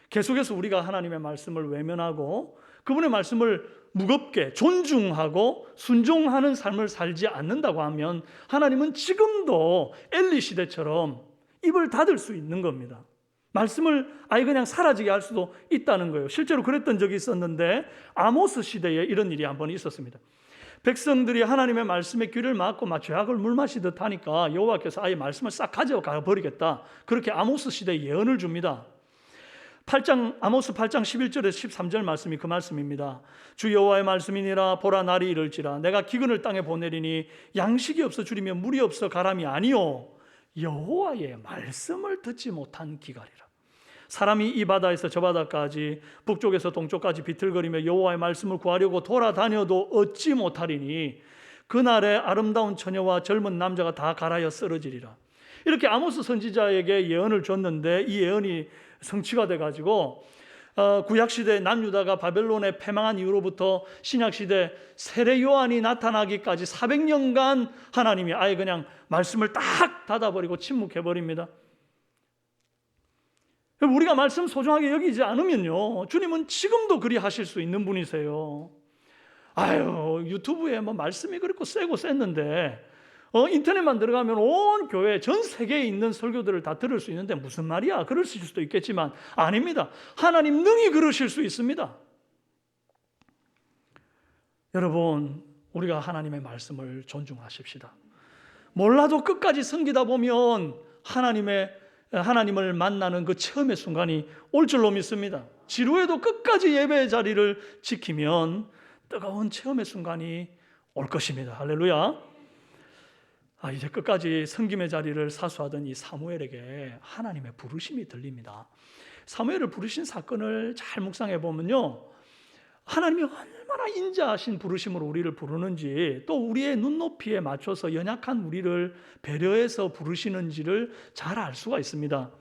S5: 계속해서 우리가 하나님의 말씀을 외면하고 그분의 말씀을 무겁게 존중하고 순종하는 삶을 살지 않는다고 하면 하나님은 지금도 엘리 시대처럼 입을 닫을 수 있는 겁니다. 말씀을 아예 그냥 사라지게 할 수도 있다는 거예요. 실제로 그랬던 적이 있었는데 아모스 시대에 이런 일이 한 번 있었습니다. 백성들이 하나님의 말씀에 귀를 막고 죄악을 물마시듯 하니까 여호와께서 아예 말씀을 싹 가져가 버리겠다, 그렇게 아모스 시대에 예언을 줍니다. 아모스 8장 11절에서 13절 말씀이 그 말씀입니다. 주 여호와의 말씀이니라. 보라, 날이 이를지라 내가 기근을 땅에 보내리니 양식이 없어 줄이며 물이 없어 가람이 아니요 여호와의 말씀을 듣지 못한 기갈이라. 사람이 이 바다에서 저 바다까지 북쪽에서 동쪽까지 비틀거리며 여호와의 말씀을 구하려고 돌아다녀도 얻지 못하리니 그날에 아름다운 처녀와 젊은 남자가 다 갈아여 쓰러지리라. 이렇게 아모스 선지자에게 예언을 줬는데 이 예언이 성취가 돼가지고 구약시대 남유다가 바벨론에 패망한 이후로부터 신약시대 세례 요한이 나타나기까지 400년간 하나님이 아예 그냥 말씀을 딱 닫아버리고 침묵해버립니다. 우리가 말씀 소중하게 여기지 않으면요, 주님은 지금도 그리 하실 수 있는 분이세요. 아유, 유튜브에 뭐 말씀이 그렇고 세고 셌는데 인터넷만 들어가면 온 교회 전 세계에 있는 설교들을 다 들을 수 있는데 무슨 말이야? 그러실 수도 있겠지만 아닙니다. 하나님 능히 그러실 수 있습니다. 여러분, 우리가 하나님의 말씀을 존중하십시다. 몰라도 끝까지 섬기다 보면 하나님을 만나는 그 처음의 순간이 올 줄로 믿습니다. 지루해도 끝까지 예배의 자리를 지키면 뜨거운 체험의 순간이 올 것입니다. 할렐루야. 이제 끝까지 섬김의 자리를 사수하던 이 사무엘에게 하나님의 부르심이 들립니다. 사무엘을 부르신 사건을 잘 묵상해 보면요, 하나님이 얼마나 인자하신 부르심으로 우리를 부르는지, 또 우리의 눈높이에 맞춰서 연약한 우리를 배려해서 부르시는지를 잘 알 수가 있습니다.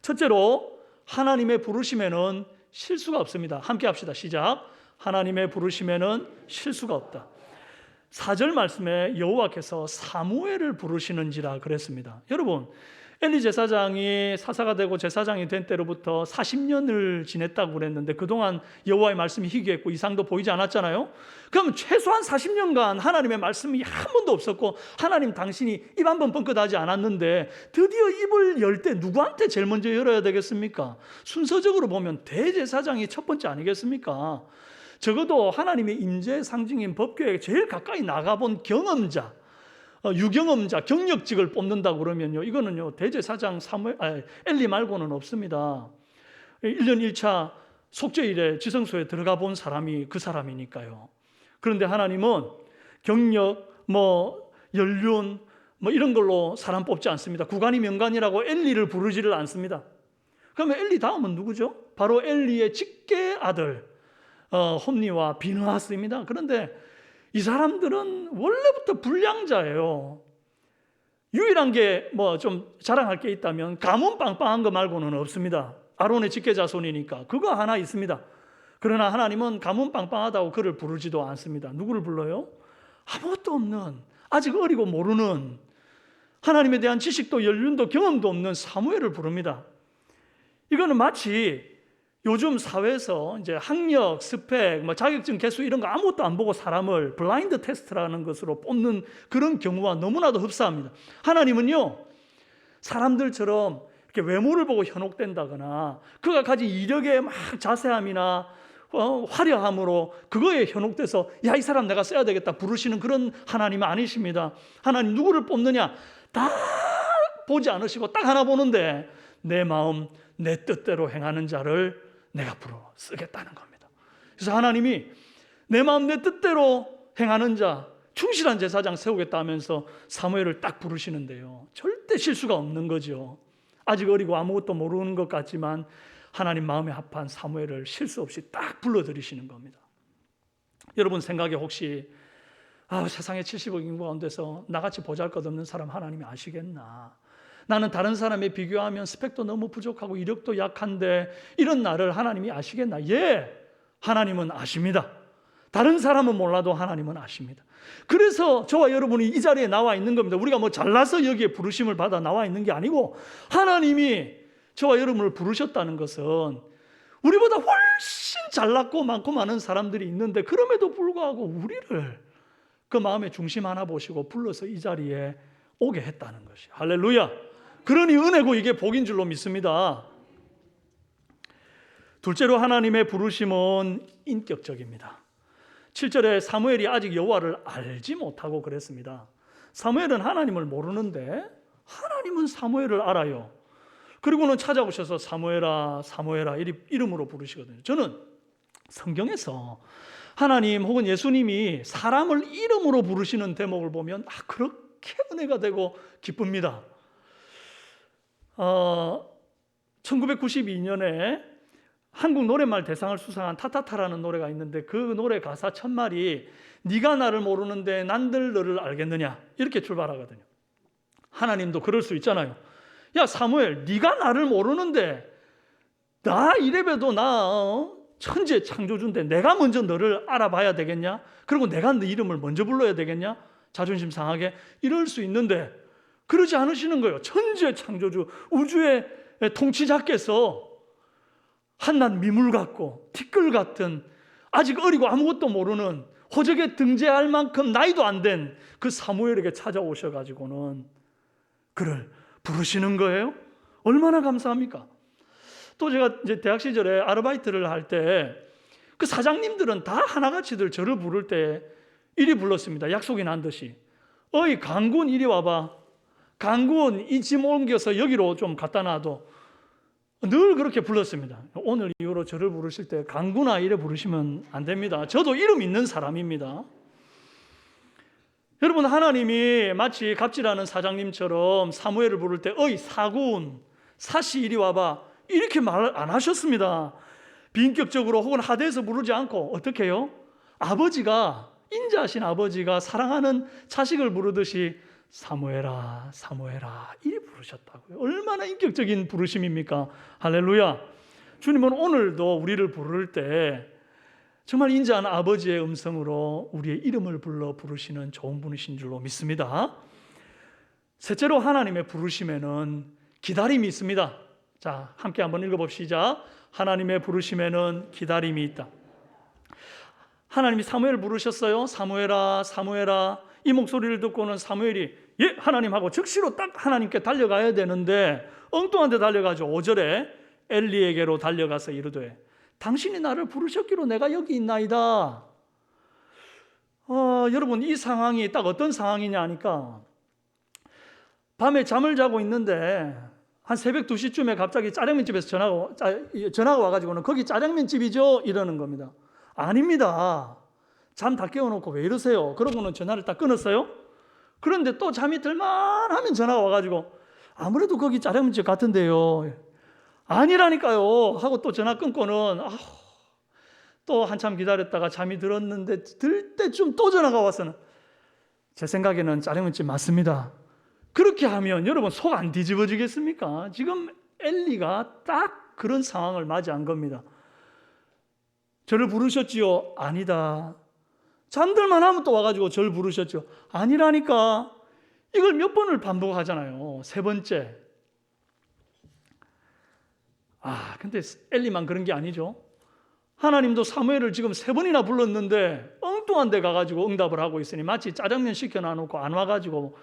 S5: 첫째로 하나님의 부르심에는 실수가 없습니다. 함께 합시다. 시작. 하나님의 부르심에는 실수가 없다. 4절 말씀에 여호와께서 사무엘을 부르시는지라 그랬습니다. 여러분, 엘리 제사장이 사사가 되고 제사장이 된 때로부터 40년을 지냈다고 그랬는데 그동안 여호와의 말씀이 희귀했고 이상도 보이지 않았잖아요. 그럼 최소한 40년간 하나님의 말씀이 한 번도 없었고 하나님 당신이 입 한 번 뻥끗하지 않았는데 드디어 입을 열 때 누구한테 제일 먼저 열어야 되겠습니까? 순서적으로 보면 대제사장이 첫 번째 아니겠습니까? 적어도 하나님의 임재의 상징인 법궤에 제일 가까이 나가본 경험자, 유경험자, 경력직을 뽑는다고 그러면요, 이거는요 대제사장 엘리 말고는 없습니다. 1년 1차 속죄일에 지성소에 들어가 본 사람이 그 사람이니까요. 그런데 하나님은 경력, 연륜 이런 걸로 사람 뽑지 않습니다. 구간이 명간이라고 엘리를 부르지를 않습니다. 그러면 엘리 다음은 누구죠? 바로 엘리의 직계 아들 홈니와 비느하스입니다. 그런데 이 사람들은 원래부터 불량자예요. 유일한 게 좀 자랑할 게 있다면 가문 빵빵한 거 말고는 없습니다. 아론의 직계 자손이니까 그거 하나 있습니다. 그러나 하나님은 가문 빵빵하다고 그를 부르지도 않습니다. 누구를 불러요? 아무것도 없는, 아직 어리고 모르는, 하나님에 대한 지식도 연륜도 경험도 없는 사무엘을 부릅니다. 이거는 마치 요즘 사회에서 이제 학력, 스펙, 자격증 개수 이런 거 아무것도 안 보고 사람을 블라인드 테스트라는 것으로 뽑는 그런 경우와 너무나도 흡사합니다. 하나님은요, 사람들처럼 이렇게 외모를 보고 현혹된다거나 그가 가진 이력의 막 자세함이나 화려함으로 그거에 현혹돼서 야, 이 사람 내가 써야 되겠다 부르시는 그런 하나님은 아니십니다. 하나님 누구를 뽑느냐? 다 보지 않으시고 딱 하나 보는데 내 마음 내 뜻대로 행하는 자를 내가 불러 쓰겠다는 겁니다. 그래서 하나님이 내 마음 내 뜻대로 행하는 자 충실한 제사장 세우겠다 하면서 사무엘을 딱 부르시는데요, 절대 실수가 없는 거죠. 아직 어리고 아무것도 모르는 것 같지만 하나님 마음에 합한 사무엘을 실수 없이 딱 불러들이시는 겁니다. 여러분 생각에 혹시 세상에 70억 인구 가운데서 나같이 보잘것없는 사람 하나님이 아시겠나? 나는 다른 사람에 비교하면 스펙도 너무 부족하고 이력도 약한데 이런 나를 하나님이 아시겠나? 예, 하나님은 아십니다. 다른 사람은 몰라도 하나님은 아십니다. 그래서 저와 여러분이 이 자리에 나와 있는 겁니다. 우리가 뭐 잘나서 여기에 부르심을 받아 나와 있는 게 아니고 하나님이 저와 여러분을 부르셨다는 것은 우리보다 훨씬 잘났고 많고 많은 사람들이 있는데 그럼에도 불구하고 우리를 그 마음의 중심 하나 보시고 불러서 이 자리에 오게 했다는 것이 할렐루야. 그러니 은혜고 이게 복인 줄로 믿습니다. 둘째로 하나님의 부르심은 인격적입니다. 7절에 사무엘이 아직 여호와를 알지 못하고 그랬습니다. 사무엘은 하나님을 모르는데 하나님은 사무엘을 알아요. 그리고는 찾아오셔서 사무엘아 사무엘아 이름으로 부르시거든요. 저는 성경에서 하나님 혹은 예수님이 사람을 이름으로 부르시는 대목을 보면 그렇게 은혜가 되고 기쁩니다. 1992년에 한국 노래말 대상을 수상한 타타타라는 노래가 있는데 그 노래 가사 첫말이 네가 나를 모르는데 난들 너를 알겠느냐 이렇게 출발하거든요. 하나님도 그럴 수 있잖아요. 야 사무엘, 네가 나를 모르는데 나 이래봬도 나 천재 창조주인데 내가 먼저 너를 알아봐야 되겠냐? 그리고 내가 네 이름을 먼저 불러야 되겠냐? 자존심 상하게 이럴 수 있는데 그러지 않으시는 거예요. 천재 창조주 우주의 통치자께서 한낱 미물 같고 티끌 같은 아직 어리고 아무것도 모르는 호적에 등재할 만큼 나이도 안 된 그 사무엘에게 찾아오셔가지고는 그를 부르시는 거예요. 얼마나 감사합니까? 또 제가 이제 대학 시절에 아르바이트를 할 때 그 사장님들은 다 하나같이들 저를 부를 때 이리 불렀습니다. 약속이 난 듯이. 어이 강군 이리 와봐. 강군 이 짐 옮겨서 여기로 좀 갖다 놔둬. 늘 그렇게 불렀습니다. 오늘 이후로 저를 부르실 때 강군아 이래 부르시면 안 됩니다. 저도 이름 있는 사람입니다. 여러분 하나님이 마치 갑질하는 사장님처럼 사무엘을 부를 때 어이 사군 사시 이리 와봐 이렇게 말 안 하셨습니다. 비인격적으로 혹은 하대해서 부르지 않고 어떻게 해요? 아버지가 인자하신 아버지가 사랑하는 자식을 부르듯이 사무엘아 사무엘아 이리 부르셨다고요. 얼마나 인격적인 부르심입니까? 할렐루야. 주님은 오늘도 우리를 부를 때 정말 인자한 아버지의 음성으로 우리의 이름을 불러 부르시는 좋은 분이신 줄로 믿습니다. 셋째로 하나님의 부르심에는 기다림이 있습니다. 자, 함께 한번 읽어봅시다. 하나님의 부르심에는 기다림이 있다. 하나님이 사무엘을 부르셨어요. 사무엘아 사무엘아. 이 목소리를 듣고는 사무엘이 예 하나님 하고 즉시로 딱 하나님께 달려가야 되는데 엉뚱한 데 달려가죠. 5절에 엘리에게로 달려가서 이르되 당신이 나를 부르셨기로 내가 여기 있나이다. 여러분 이 상황이 딱 어떤 상황이냐 하니까 밤에 잠을 자고 있는데 한 새벽 2시쯤에 갑자기 짜장면집에서 전화가 와가지고는 거기 짜장면집이죠? 이러는 겁니다. 아닙니다. 잠 다 깨워놓고 왜 이러세요? 그러고는 전화를 딱 끊었어요. 그런데 또 잠이 들만하면 전화가 와가지고 아무래도 거기 짜장면집 같은데요. 아니라니까요 하고 또 전화 끊고는 또 한참 기다렸다가 잠이 들었는데 들 때쯤 또 전화가 와서는 제 생각에는 짜장면집 맞습니다. 그렇게 하면 여러분 속 안 뒤집어지겠습니까? 지금 엘리가 딱 그런 상황을 맞이한 겁니다. 저를 부르셨지요? 아니다. 잠들만 하면 또 와가지고 저를 부르셨죠? 아니라니까. 이걸 몇 번을 반복하잖아요. 세 번째. 근데 엘리만 그런 게 아니죠. 하나님도 사무엘을 지금 3번이나 불렀는데 엉뚱한 데 가가지고 응답을 하고 있으니 마치 짜장면 시켜놔놓고 안 와가지고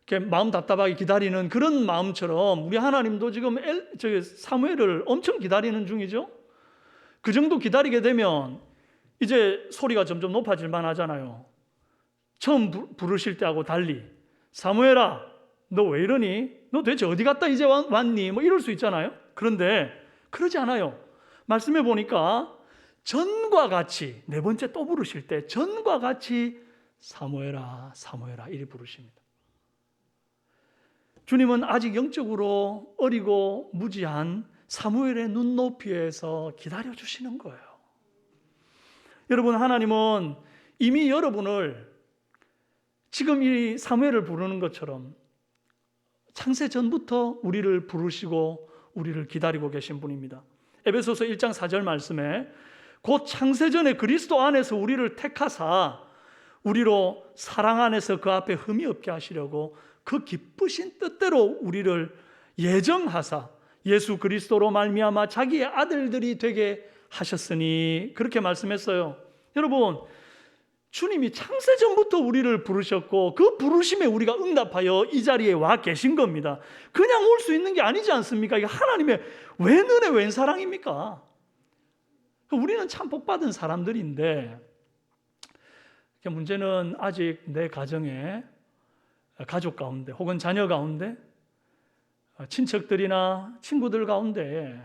S5: 이렇게 마음 답답하게 기다리는 그런 마음처럼 우리 하나님도 지금 사무엘을 엄청 기다리는 중이죠. 그 정도 기다리게 되면 이제 소리가 점점 높아질 만하잖아요. 처음 부르실 때하고 달리 사무엘아, 너 왜 이러니? 너 대체 어디 갔다 이제 왔니? 뭐 이럴 수 있잖아요. 그런데 그러지 않아요. 말씀해 보니까 전과 같이, 네 번째 또 부르실 때 전과 같이 사무엘아, 사무엘아 이리 부르십니다. 주님은 아직 영적으로 어리고 무지한 사무엘의 눈높이에서 기다려주시는 거예요. 여러분, 하나님은 이미 여러분을 지금 이 사무엘을 부르는 것처럼 창세 전부터 우리를 부르시고 우리를 기다리고 계신 분입니다. 에베소서 1장 4절 말씀에 곧 창세 전에 그리스도 안에서 우리를 택하사 우리로 사랑 안에서 그 앞에 흠이 없게 하시려고 그 기쁘신 뜻대로 우리를 예정하사 예수 그리스도로 말미암아 자기의 아들들이 되게 하셨으니, 그렇게 말씀했어요. 여러분, 주님이 창세 전부터 우리를 부르셨고 그 부르심에 우리가 응답하여 이 자리에 와 계신 겁니다. 그냥 올 수 있는 게 아니지 않습니까? 이게 하나님의 웬 은혜, 웬 사랑입니까? 우리는 참 복받은 사람들인데 문제는 아직 내 가정에, 가족 가운데 혹은 자녀 가운데, 친척들이나 친구들 가운데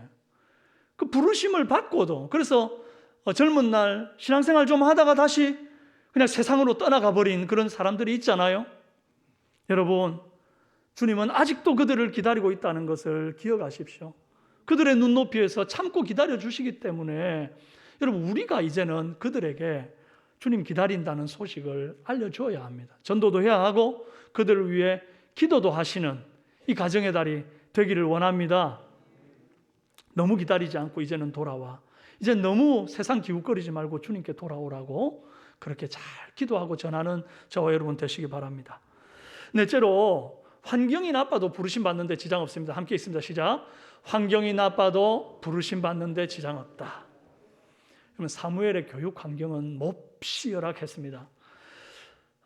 S5: 그 부르심을 받고도, 그래서 젊은 날 신앙생활 좀 하다가 다시 그냥 세상으로 떠나가 버린 그런 사람들이 있잖아요. 여러분, 주님은 아직도 그들을 기다리고 있다는 것을 기억하십시오. 그들의 눈높이에서 참고 기다려 주시기 때문에 여러분, 우리가 이제는 그들에게 주님 기다린다는 소식을 알려줘야 합니다. 전도도 해야 하고 그들을 위해 기도도 하시는 이 가정의 달이 되기를 원합니다. 너무 기다리지 않고 이제는 돌아와. 이제 너무 세상 기웃거리지 말고 주님께 돌아오라고 그렇게 잘 기도하고 전하는 저와 여러분 되시기 바랍니다. 넷째로, 환경이 나빠도 부르심 받는데 지장 없습니다. 함께 있습니다. 시작. 환경이 나빠도 부르심 받는데 지장 없다. 그러면 사무엘의 교육 환경은 몹시 열악했습니다.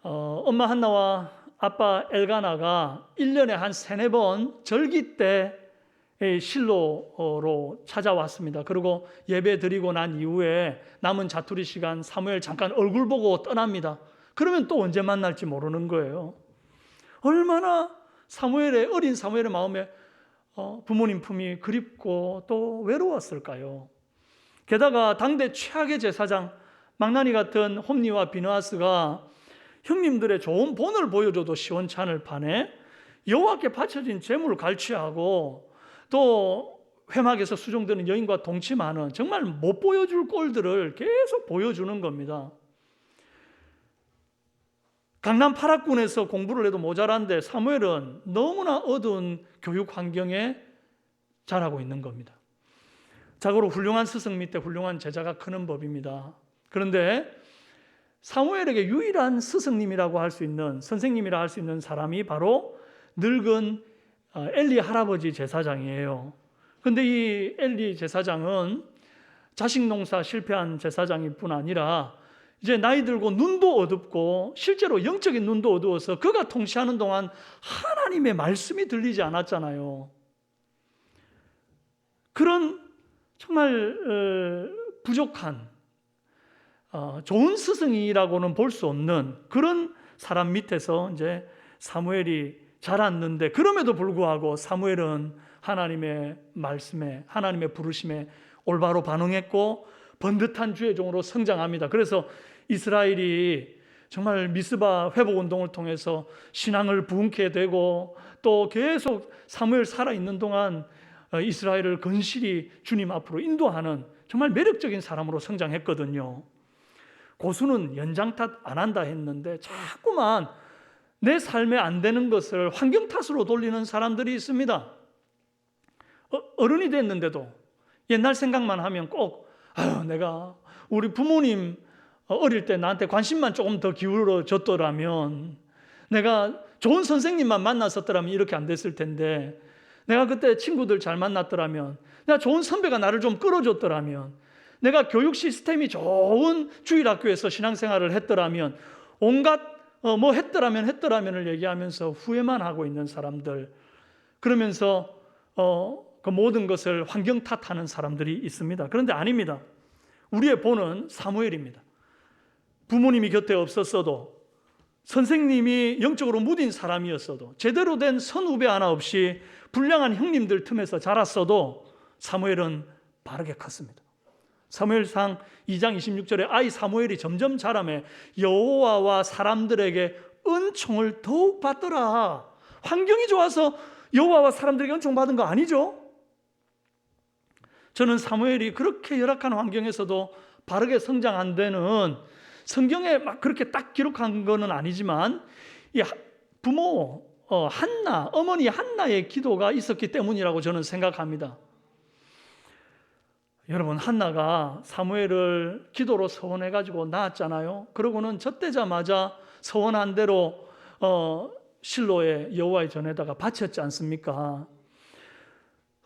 S5: 엄마 한나와 아빠 엘가나가 1년에 한 3-4번 절기 때 실로로 찾아왔습니다. 그리고 예배 드리고 난 이후에 남은 자투리 시간 사무엘 잠깐 얼굴 보고 떠납니다. 그러면 또 언제 만날지 모르는 거예요. 얼마나 어린 사무엘의 마음에 부모님 품이 그립고 또 외로웠을까요? 게다가 당대 최악의 제사장 망나니 같은 홈니와 비느하스가 형님들의 좋은 본을 보여줘도 시원찮을 판에 여호와께 바쳐진 제물을 갈취하고 또 회막에서 수종되는 여인과 동침하는 정말 못 보여줄 꼴들을 계속 보여주는 겁니다. 강남 8학군에서 공부를 해도 모자란데 사무엘은 너무나 어두운 교육 환경에 자라고 있는 겁니다. 자고로 훌륭한 스승 밑에 훌륭한 제자가 크는 법입니다. 그런데 사무엘에게 유일한 스승님이라고 할 수 있는, 선생님이라 할 수 있는 사람이 바로 늙은 엘리 할아버지 제사장이에요. 그런데 이 엘리 제사장은 자식 농사 실패한 제사장일 뿐 아니라 이제 나이 들고 눈도 어둡고 실제로 영적인 눈도 어두워서 그가 통치하는 동안 하나님의 말씀이 들리지 않았잖아요. 그런 정말 부족한, 좋은 스승이라고는 볼 수 없는 그런 사람 밑에서 이제 사무엘이 자랐는데, 그럼에도 불구하고 사무엘은 하나님의 말씀에, 하나님의 부르심에 올바로 반응했고 번듯한 주의 종으로 성장합니다. 그래서 이스라엘이 정말 미스바 회복운동을 통해서 신앙을 부흥케 되고 또 계속 사무엘 살아있는 동안 이스라엘을 건실히 주님 앞으로 인도하는 정말 매력적인 사람으로 성장했거든요. 고수는 연장 탓 안 한다 했는데 자꾸만 내 삶에 안 되는 것을 환경 탓으로 돌리는 사람들이 있습니다. 어른이 됐는데도 옛날 생각만 하면 꼭 내가 우리 부모님 어릴 때 나한테 관심만 조금 더 기울여 줬더라면, 내가 좋은 선생님만 만났었더라면 이렇게 안 됐을 텐데, 내가 그때 친구들 잘 만났더라면, 내가 좋은 선배가 나를 좀 끌어줬더라면, 내가 교육 시스템이 좋은 주일학교에서 신앙생활을 했더라면, 온갖 뭐 했더라면을 얘기하면서 후회만 하고 있는 사람들, 그러면서 그 모든 것을 환경 탓하는 사람들이 있습니다. 그런데 아닙니다. 우리의 본은 사무엘입니다. 부모님이 곁에 없었어도, 선생님이 영적으로 무딘 사람이었어도, 제대로 된 선후배 하나 없이 불량한 형님들 틈에서 자랐어도 사무엘은 바르게 컸습니다. 사무엘상 2장 26절에 아이 사무엘이 점점 자라매 여호와와 사람들에게 은총을 더욱 받더라. 환경이 좋아서 여호와와 사람들에게 은총 받은 거 아니죠? 저는 사무엘이 그렇게 열악한 환경에서도 바르게 성장한 데는 성경에 막 그렇게 딱 기록한 거는 아니지만 이 부모 한나, 어머니 한나의 기도가 있었기 때문이라고 저는 생각합니다. 여러분, 한나가 사무엘을 기도로 서원해가지고 낳았잖아요. 그러고는 젖되자마자 서원한 대로 실로의 여호와의 전에다가 바쳤지 않습니까?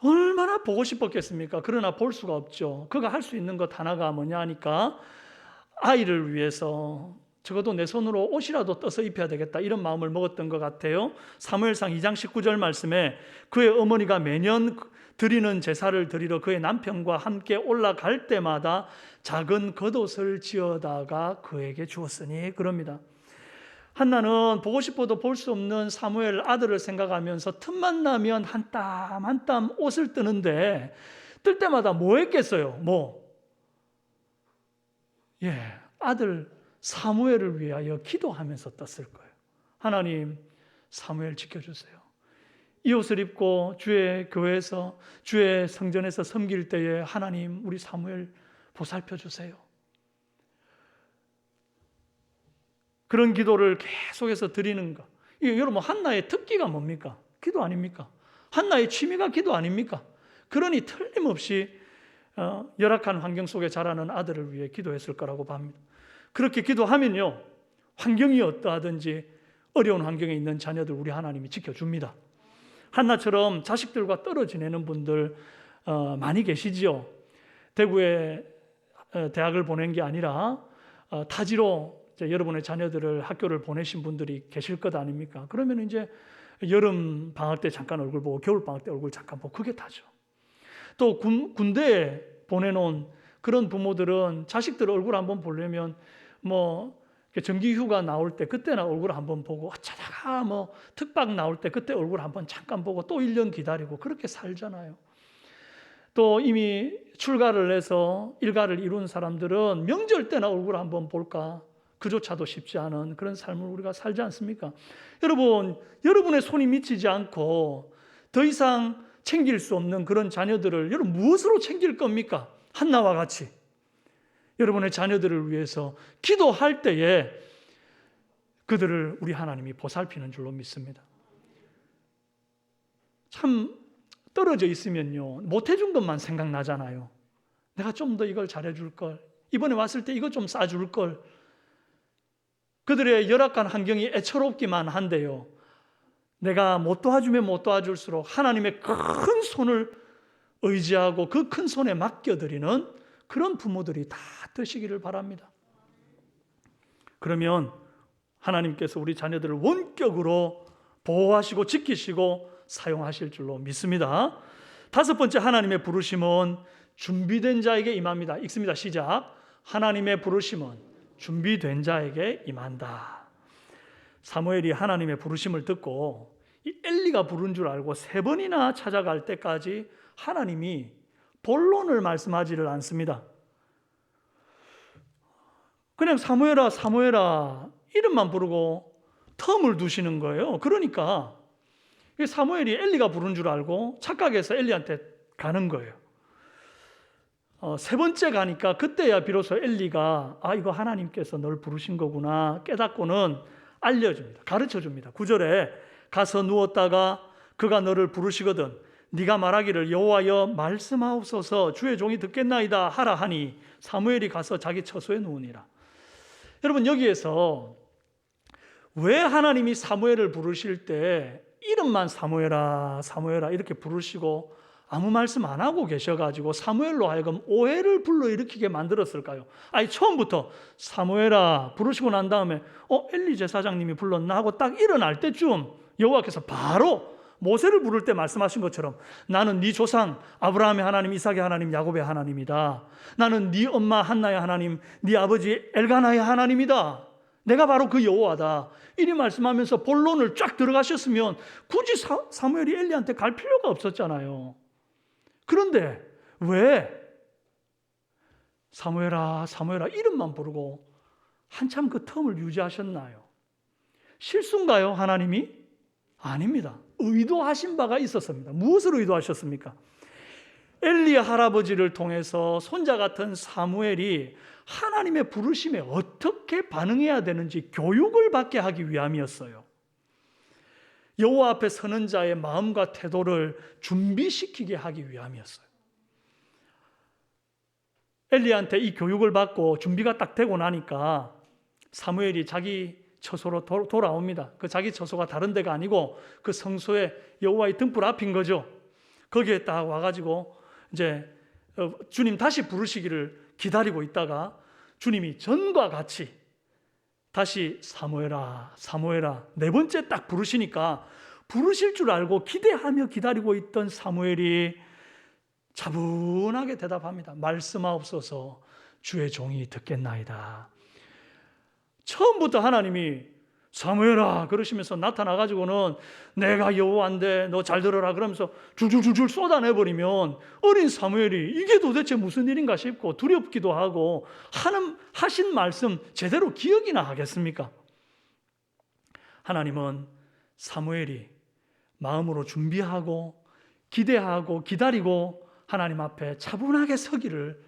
S5: 얼마나 보고 싶었겠습니까? 그러나 볼 수가 없죠. 그가 할 수 있는 것 하나가 뭐냐 하니까 아이를 위해서 적어도 내 손으로 옷이라도 떠서 입혀야 되겠다, 이런 마음을 먹었던 것 같아요. 사무엘상 2장 19절 말씀에 그의 어머니가 매년 드리는 제사를 드리러 그의 남편과 함께 올라갈 때마다 작은 겉옷을 지어다가 그에게 주었으니 그럽니다. 한나는 보고 싶어도 볼 수 없는 사무엘 아들을 생각하면서 틈만 나면 한 땀 한 땀 옷을 뜨는데, 뜰 때마다 뭐 했겠어요? 아들 사무엘을 위하여 기도하면서 떴을 거예요. 하나님, 사무엘 지켜주세요. 이 옷을 입고 주의 교회에서, 주의 성전에서 섬길 때에 하나님, 우리 사무엘 보살펴 주세요. 그런 기도를 계속해서 드리는 것. 여러분, 한나의 특기가 뭡니까? 기도 아닙니까? 한나의 취미가 기도 아닙니까? 그러니 틀림없이 열악한 환경 속에 자라는 아들을 위해 기도했을 거라고 봅니다. 그렇게 기도하면요, 환경이 어떠하든지 어려운 환경에 있는 자녀들 우리 하나님이 지켜줍니다. 한나처럼 자식들과 떨어 지내는 분들 많이 계시지요. 대구에 대학을 보낸 게 아니라 타지로 여러분의 자녀들을 학교를 보내신 분들이 계실 것 아닙니까? 그러면 이제 여름 방학 때 잠깐 얼굴 보고 겨울 방학 때 얼굴 잠깐 보고 그게 다죠. 또 군대에 보내놓은 그런 부모들은 자식들 얼굴 한번 보려면 정기 휴가 나올 때 그때나 얼굴 한번 보고, 어쩌다가 특박 나올 때 그때 얼굴 한번 잠깐 보고 또 1년 기다리고 그렇게 살잖아요. 또 이미 출가를 해서 일가를 이룬 사람들은 명절 때나 얼굴 한번 볼까, 그조차도 쉽지 않은 그런 삶을 우리가 살지 않습니까? 여러분, 여러분의 손이 미치지 않고 더 이상 챙길 수 없는 그런 자녀들을 여러분 무엇으로 챙길 겁니까? 한나와 같이 여러분의 자녀들을 위해서 기도할 때에 그들을 우리 하나님이 보살피는 줄로 믿습니다. 참 떨어져 있으면요, 못해준 것만 생각나잖아요. 내가 좀 더 이걸 잘해줄 걸, 이번에 왔을 때 이거 좀 싸줄 걸. 그들의 열악한 환경이 애처롭기만 한데요, 내가 못 도와주면 못 도와줄수록 하나님의 큰 손을 의지하고 그 큰 손에 맡겨드리는 그런 부모들이 다 되시기를 바랍니다. 그러면 하나님께서 우리 자녀들을 원격으로 보호하시고 지키시고 사용하실 줄로 믿습니다. 다섯 번째 하나님의 부르심은 준비된 자에게 임합니다. 읽습니다. 시작. 하나님의 부르심은 준비된 자에게 임한다. 사무엘이 하나님의 부르심을 듣고 이 엘리가 부른 줄 알고 3번이나 찾아갈 때까지 하나님이 본론을 말씀하지를 않습니다. 그냥 사무엘아 사무엘아 이름만 부르고 텀을 두시는 거예요. 그러니까 사무엘이 엘리가 부른 줄 알고 착각해서 엘리한테 가는 거예요. 3번째 가니까 그때야 비로소 엘리가 이거 하나님께서 널 부르신 거구나 깨닫고는 알려줍니다. 가르쳐줍니다. 9절에 가서 누웠다가 그가 너를 부르시거든 네가 말하기를 여호와여 말씀하옵소서 주의 종이 듣겠나이다 하라 하니 사무엘이 가서 자기 처소에 누우니라. 여러분, 여기에서 왜 하나님이 사무엘을 부르실 때 이름만 사무엘아 사무엘아 이렇게 부르시고 아무 말씀 안 하고 계셔가지고 사무엘로 하여금 오해를 불러일으키게 만들었을까요? 처음부터 사무엘아 부르시고 난 다음에 엘리 제사장님이 불렀나 하고 딱 일어날 때쯤 여호와께서 바로 모세를 부를 때 말씀하신 것처럼 나는 네 조상 아브라함의 하나님, 이삭의 하나님, 야곱의 하나님이다. 나는 네 엄마 한나의 하나님, 네 아버지 엘가나의 하나님이다. 내가 바로 그 여호와다. 이리 말씀하면서 본론을 쫙 들어가셨으면 굳이 사무엘이 엘리한테 갈 필요가 없었잖아요. 그런데 왜 사무엘아 사무엘아 이름만 부르고 한참 그 텀을 유지하셨나요? 실수인가요, 하나님이? 아닙니다. 의도하신 바가 있었습니다. 무엇을 의도하셨습니까? 엘리의 할아버지를 통해서 손자 같은 사무엘이 하나님의 부르심에 어떻게 반응해야 되는지 교육을 받게 하기 위함이었어요. 여호와 앞에 서는 자의 마음과 태도를 준비시키게 하기 위함이었어요. 엘리한테 이 교육을 받고 준비가 딱 되고 나니까 사무엘이 자기 처소로 돌아옵니다. 그 자기 처소가 다른 데가 아니고 그 성소에 여호와의 등불 앞인 거죠. 거기에 딱 와가지고 이제 주님 다시 부르시기를 기다리고 있다가 주님이 전과 같이 다시 사무엘아 사무엘아 네 번째 딱 부르시니까 부르실 줄 알고 기대하며 기다리고 있던 사무엘이 차분하게 대답합니다. 말씀하옵소서 주의 종이 듣겠나이다. 처음부터 하나님이 사무엘아 그러시면서 나타나가지고는 내가 여호와인데 너 잘 들어라 그러면서 줄줄줄줄 쏟아내버리면 어린 사무엘이 이게 도대체 무슨 일인가 싶고 두렵기도 하고 하신 말씀 제대로 기억이나 하겠습니까? 하나님은 사무엘이 마음으로 준비하고 기대하고 기다리고 하나님 앞에 차분하게 서기를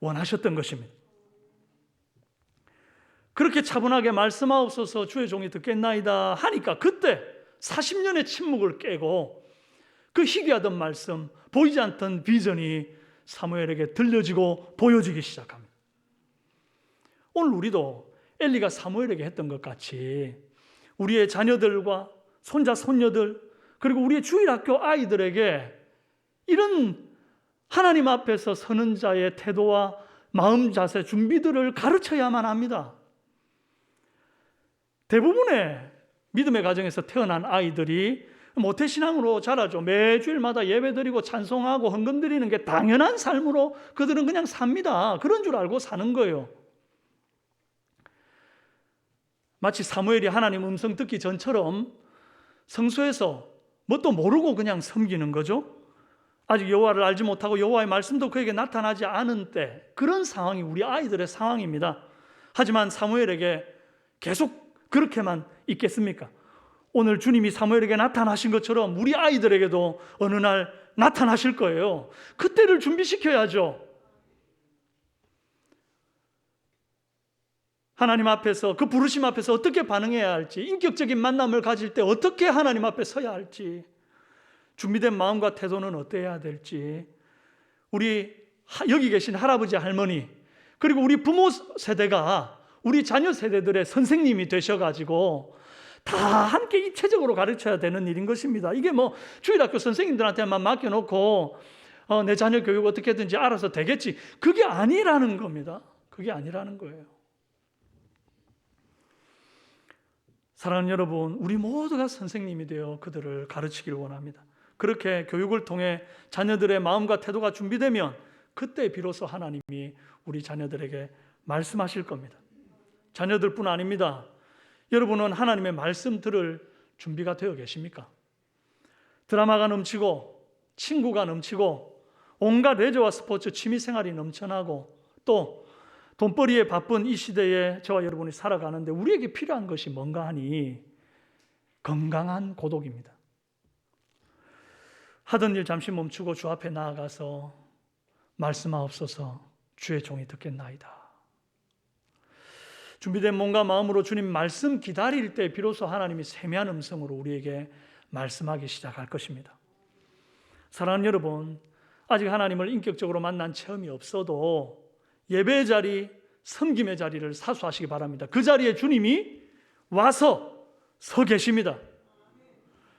S5: 원하셨던 것입니다. 그렇게 차분하게 말씀하옵소서 주의 종이 듣겠나이다 하니까 그때 40년의 침묵을 깨고 그 희귀하던 말씀, 보이지 않던 비전이 사무엘에게 들려지고 보여지기 시작합니다. 오늘 우리도 엘리가 사무엘에게 했던 것 같이 우리의 자녀들과 손자, 손녀들 그리고 우리의 주일학교 아이들에게 이런 하나님 앞에서 서는 자의 태도와 마음 자세, 준비들을 가르쳐야만 합니다. 대부분의 믿음의 가정에서 태어난 아이들이 모태신앙으로 자라죠. 매주일마다 예배드리고 찬송하고 헌금 드리는 게 당연한 삶으로 그들은 그냥 삽니다. 그런 줄 알고 사는 거예요. 마치 사무엘이 하나님 음성 듣기 전처럼 성소에서 뭣도 모르고 그냥 섬기는 거죠. 아직 여호와를 알지 못하고 여호와의 말씀도 그에게 나타나지 않은 때 그런 상황이 우리 아이들의 상황입니다. 하지만 사무엘에게 계속 그렇게만 있겠습니까? 오늘 주님이 사무엘에게 나타나신 것처럼 우리 아이들에게도 어느 날 나타나실 거예요. 그때를 준비시켜야죠. 하나님 앞에서 그 부르심 앞에서 어떻게 반응해야 할지, 인격적인 만남을 가질 때 어떻게 하나님 앞에 서야 할지, 준비된 마음과 태도는 어때야 될지, 우리 여기 계신 할아버지 할머니 그리고 우리 부모 세대가 우리 자녀 세대들의 선생님이 되셔가지고 다 함께 입체적으로 가르쳐야 되는 일인 것입니다. 이게 뭐 주일학교 선생님들한테만 맡겨놓고 내 자녀 교육 어떻게든지 알아서 되겠지, 그게 아니라는 겁니다. 그게 아니라는 거예요. 사랑하는 여러분, 우리 모두가 선생님이 되어 그들을 가르치기를 원합니다. 그렇게 교육을 통해 자녀들의 마음과 태도가 준비되면 그때 비로소 하나님이 우리 자녀들에게 말씀하실 겁니다. 자녀들뿐 아닙니다. 여러분은 하나님의 말씀 들을 준비가 되어 계십니까? 드라마가 넘치고 친구가 넘치고 온갖 레저와 스포츠 취미생활이 넘쳐나고 또 돈벌이에 바쁜 이 시대에 저와 여러분이 살아가는데 우리에게 필요한 것이 뭔가 하니 건강한 고독입니다. 하던 일 잠시 멈추고 주 앞에 나아가서 말씀하옵소서 주의 종이 듣겠나이다. 준비된 몸과 마음으로 주님 말씀 기다릴 때 비로소 하나님이 세미한 음성으로 우리에게 말씀하기 시작할 것입니다. 사랑하는 여러분, 아직 하나님을 인격적으로 만난 체험이 없어도 예배의 자리, 섬김의 자리를 사수하시기 바랍니다. 그 자리에 주님이 와서 서 계십니다.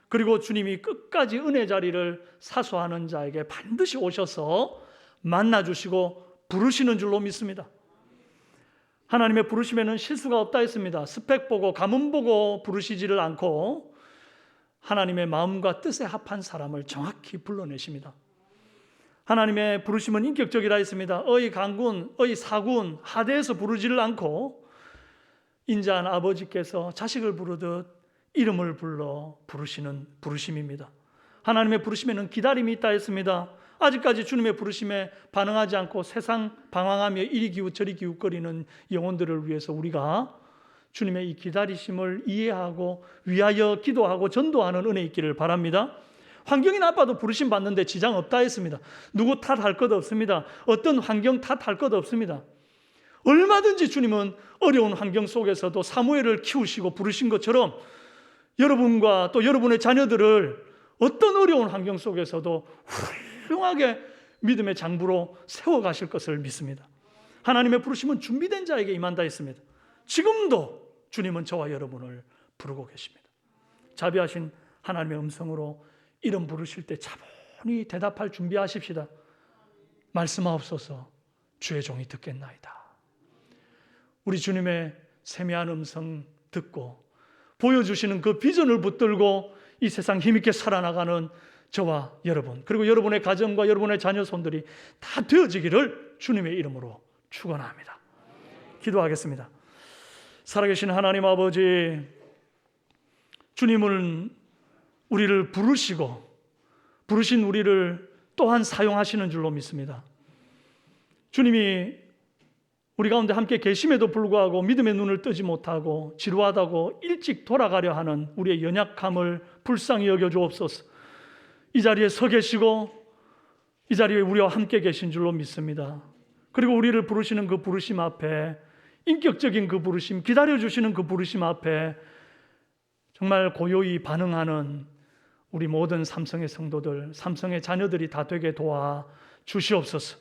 S5: 그리고 주님이 끝까지 은혜 자리를 사수하는 자에게 반드시 오셔서 만나주시고 부르시는 줄로 믿습니다. 하나님의 부르심에는 실수가 없다 했습니다. 스펙 보고 가문 보고 부르시지를 않고 하나님의 마음과 뜻에 합한 사람을 정확히 불러내십니다. 하나님의 부르심은 인격적이라 했습니다. 어이 강군, 어이 사군, 하대에서 부르지를 않고 인자한 아버지께서 자식을 부르듯 이름을 불러 부르시는 부르심입니다. 하나님의 부르심에는 기다림이 있다 했습니다. 아직까지 주님의 부르심에 반응하지 않고 세상 방황하며 이리 기웃 저리 기웃거리는 영혼들을 위해서 우리가 주님의 이 기다리심을 이해하고 위하여 기도하고 전도하는 은혜 있기를 바랍니다. 환경이 나빠도 부르심 받는데 지장 없다 했습니다. 누구 탓할 것 없습니다. 어떤 환경 탓할 것 없습니다. 얼마든지 주님은 어려운 환경 속에서도 사무엘을 키우시고 부르신 것처럼 여러분과 또 여러분의 자녀들을 어떤 어려운 환경 속에서도 훌륭하게 믿음의 장부로 세워가실 것을 믿습니다. 하나님의 부르심은 준비된 자에게 임한다 했습니다. 지금도 주님은 저와 여러분을 부르고 계십니다. 자비하신 하나님의 음성으로 이름 부르실 때 차분히 대답할 준비하십시다. 말씀하옵소서, 주의 종이 듣겠나이다. 우리 주님의 세미한 음성 듣고 보여주시는 그 비전을 붙들고 이 세상 힘있게 살아나가는 저와 여러분, 그리고 여러분의 가정과 여러분의 자녀 손들이 다 되어지기를 주님의 이름으로 축원합니다. 기도하겠습니다. 살아계신 하나님 아버지, 주님은 우리를 부르시고 부르신 우리를 또한 사용하시는 줄로 믿습니다. 주님이 우리 가운데 함께 계심에도 불구하고 믿음의 눈을 뜨지 못하고 지루하다고 일찍 돌아가려 하는 우리의 연약함을 불쌍히 여겨주옵소서. 이 자리에 서 계시고 이 자리에 우리와 함께 계신 줄로 믿습니다. 그리고 우리를 부르시는 그 부르심 앞에, 인격적인 그 부르심, 기다려주시는 그 부르심 앞에 정말 고요히 반응하는 우리 모든 삼성의 성도들, 삼성의 자녀들이 다 되게 도와 주시옵소서.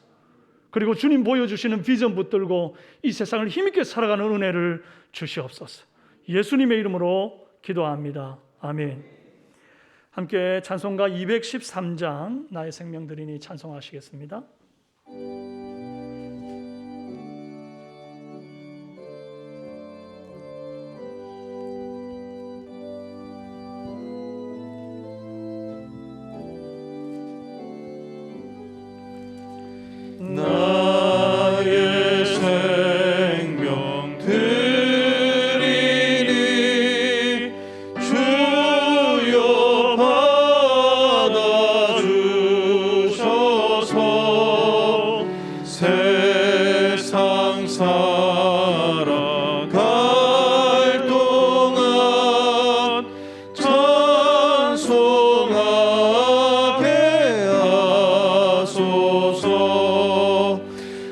S5: 그리고 주님 보여주시는 비전 붙들고 이 세상을 힘있게 살아가는 은혜를 주시옵소서. 예수님의 이름으로 기도합니다. 아멘. 함께 찬송가 213장 나의 생명 드리니 찬송하시겠습니다.
S1: 나의 생명 드리니 주여 받아주셔서 세상 살아갈 동안 찬송하게 하소서.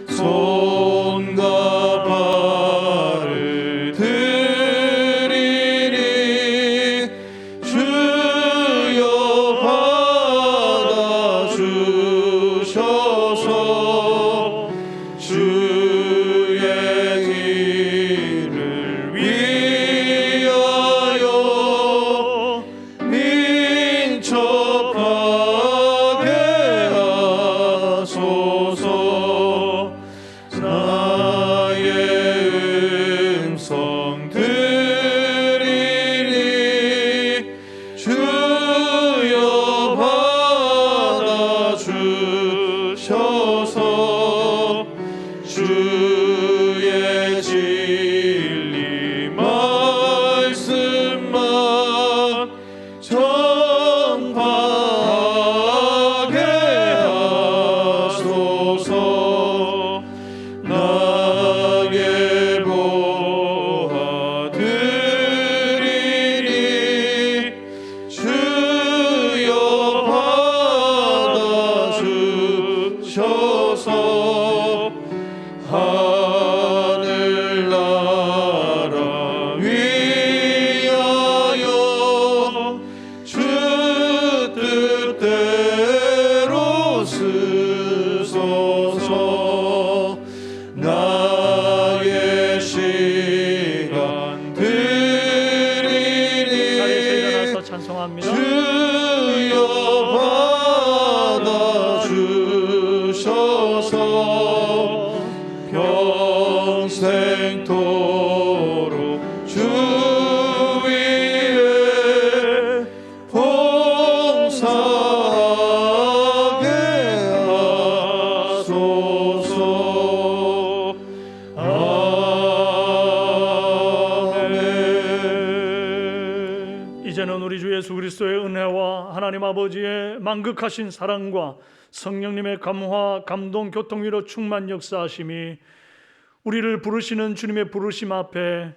S1: 손과 발을 드리니 주여 받아주셔서 주의 길을 위하여 민첩하게 하소서. 나의 음성 들으니 주여 받아주셔서 주의 진리 말씀만 전파하게 하소서. 나의 보화
S5: 이제는 우리 주 예수 그리스도의 은혜와 하나님 아버지의 만극하신 사랑과 성령님의 감화, 감동, 교통 위로 충만 역사하심이 우리를 부르시는 주님의 부르심 앞에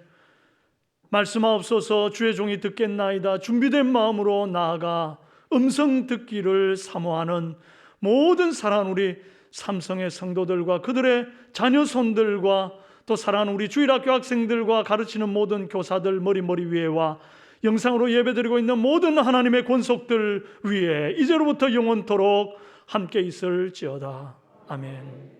S5: 말씀하옵소서 주의 종이 듣겠나이다 준비된 마음으로 나아가 음성 듣기를 사모하는 모든 사랑하는 우리 삼성의 성도들과 그들의 자녀손들과 또 사랑하는 우리 주일학교 학생들과 가르치는 모든 교사들 머리 위에와 영상으로 예배드리고 있는 모든 하나님의 권속들 위에 이제로부터 영원토록 함께 있을지어다. 아멘.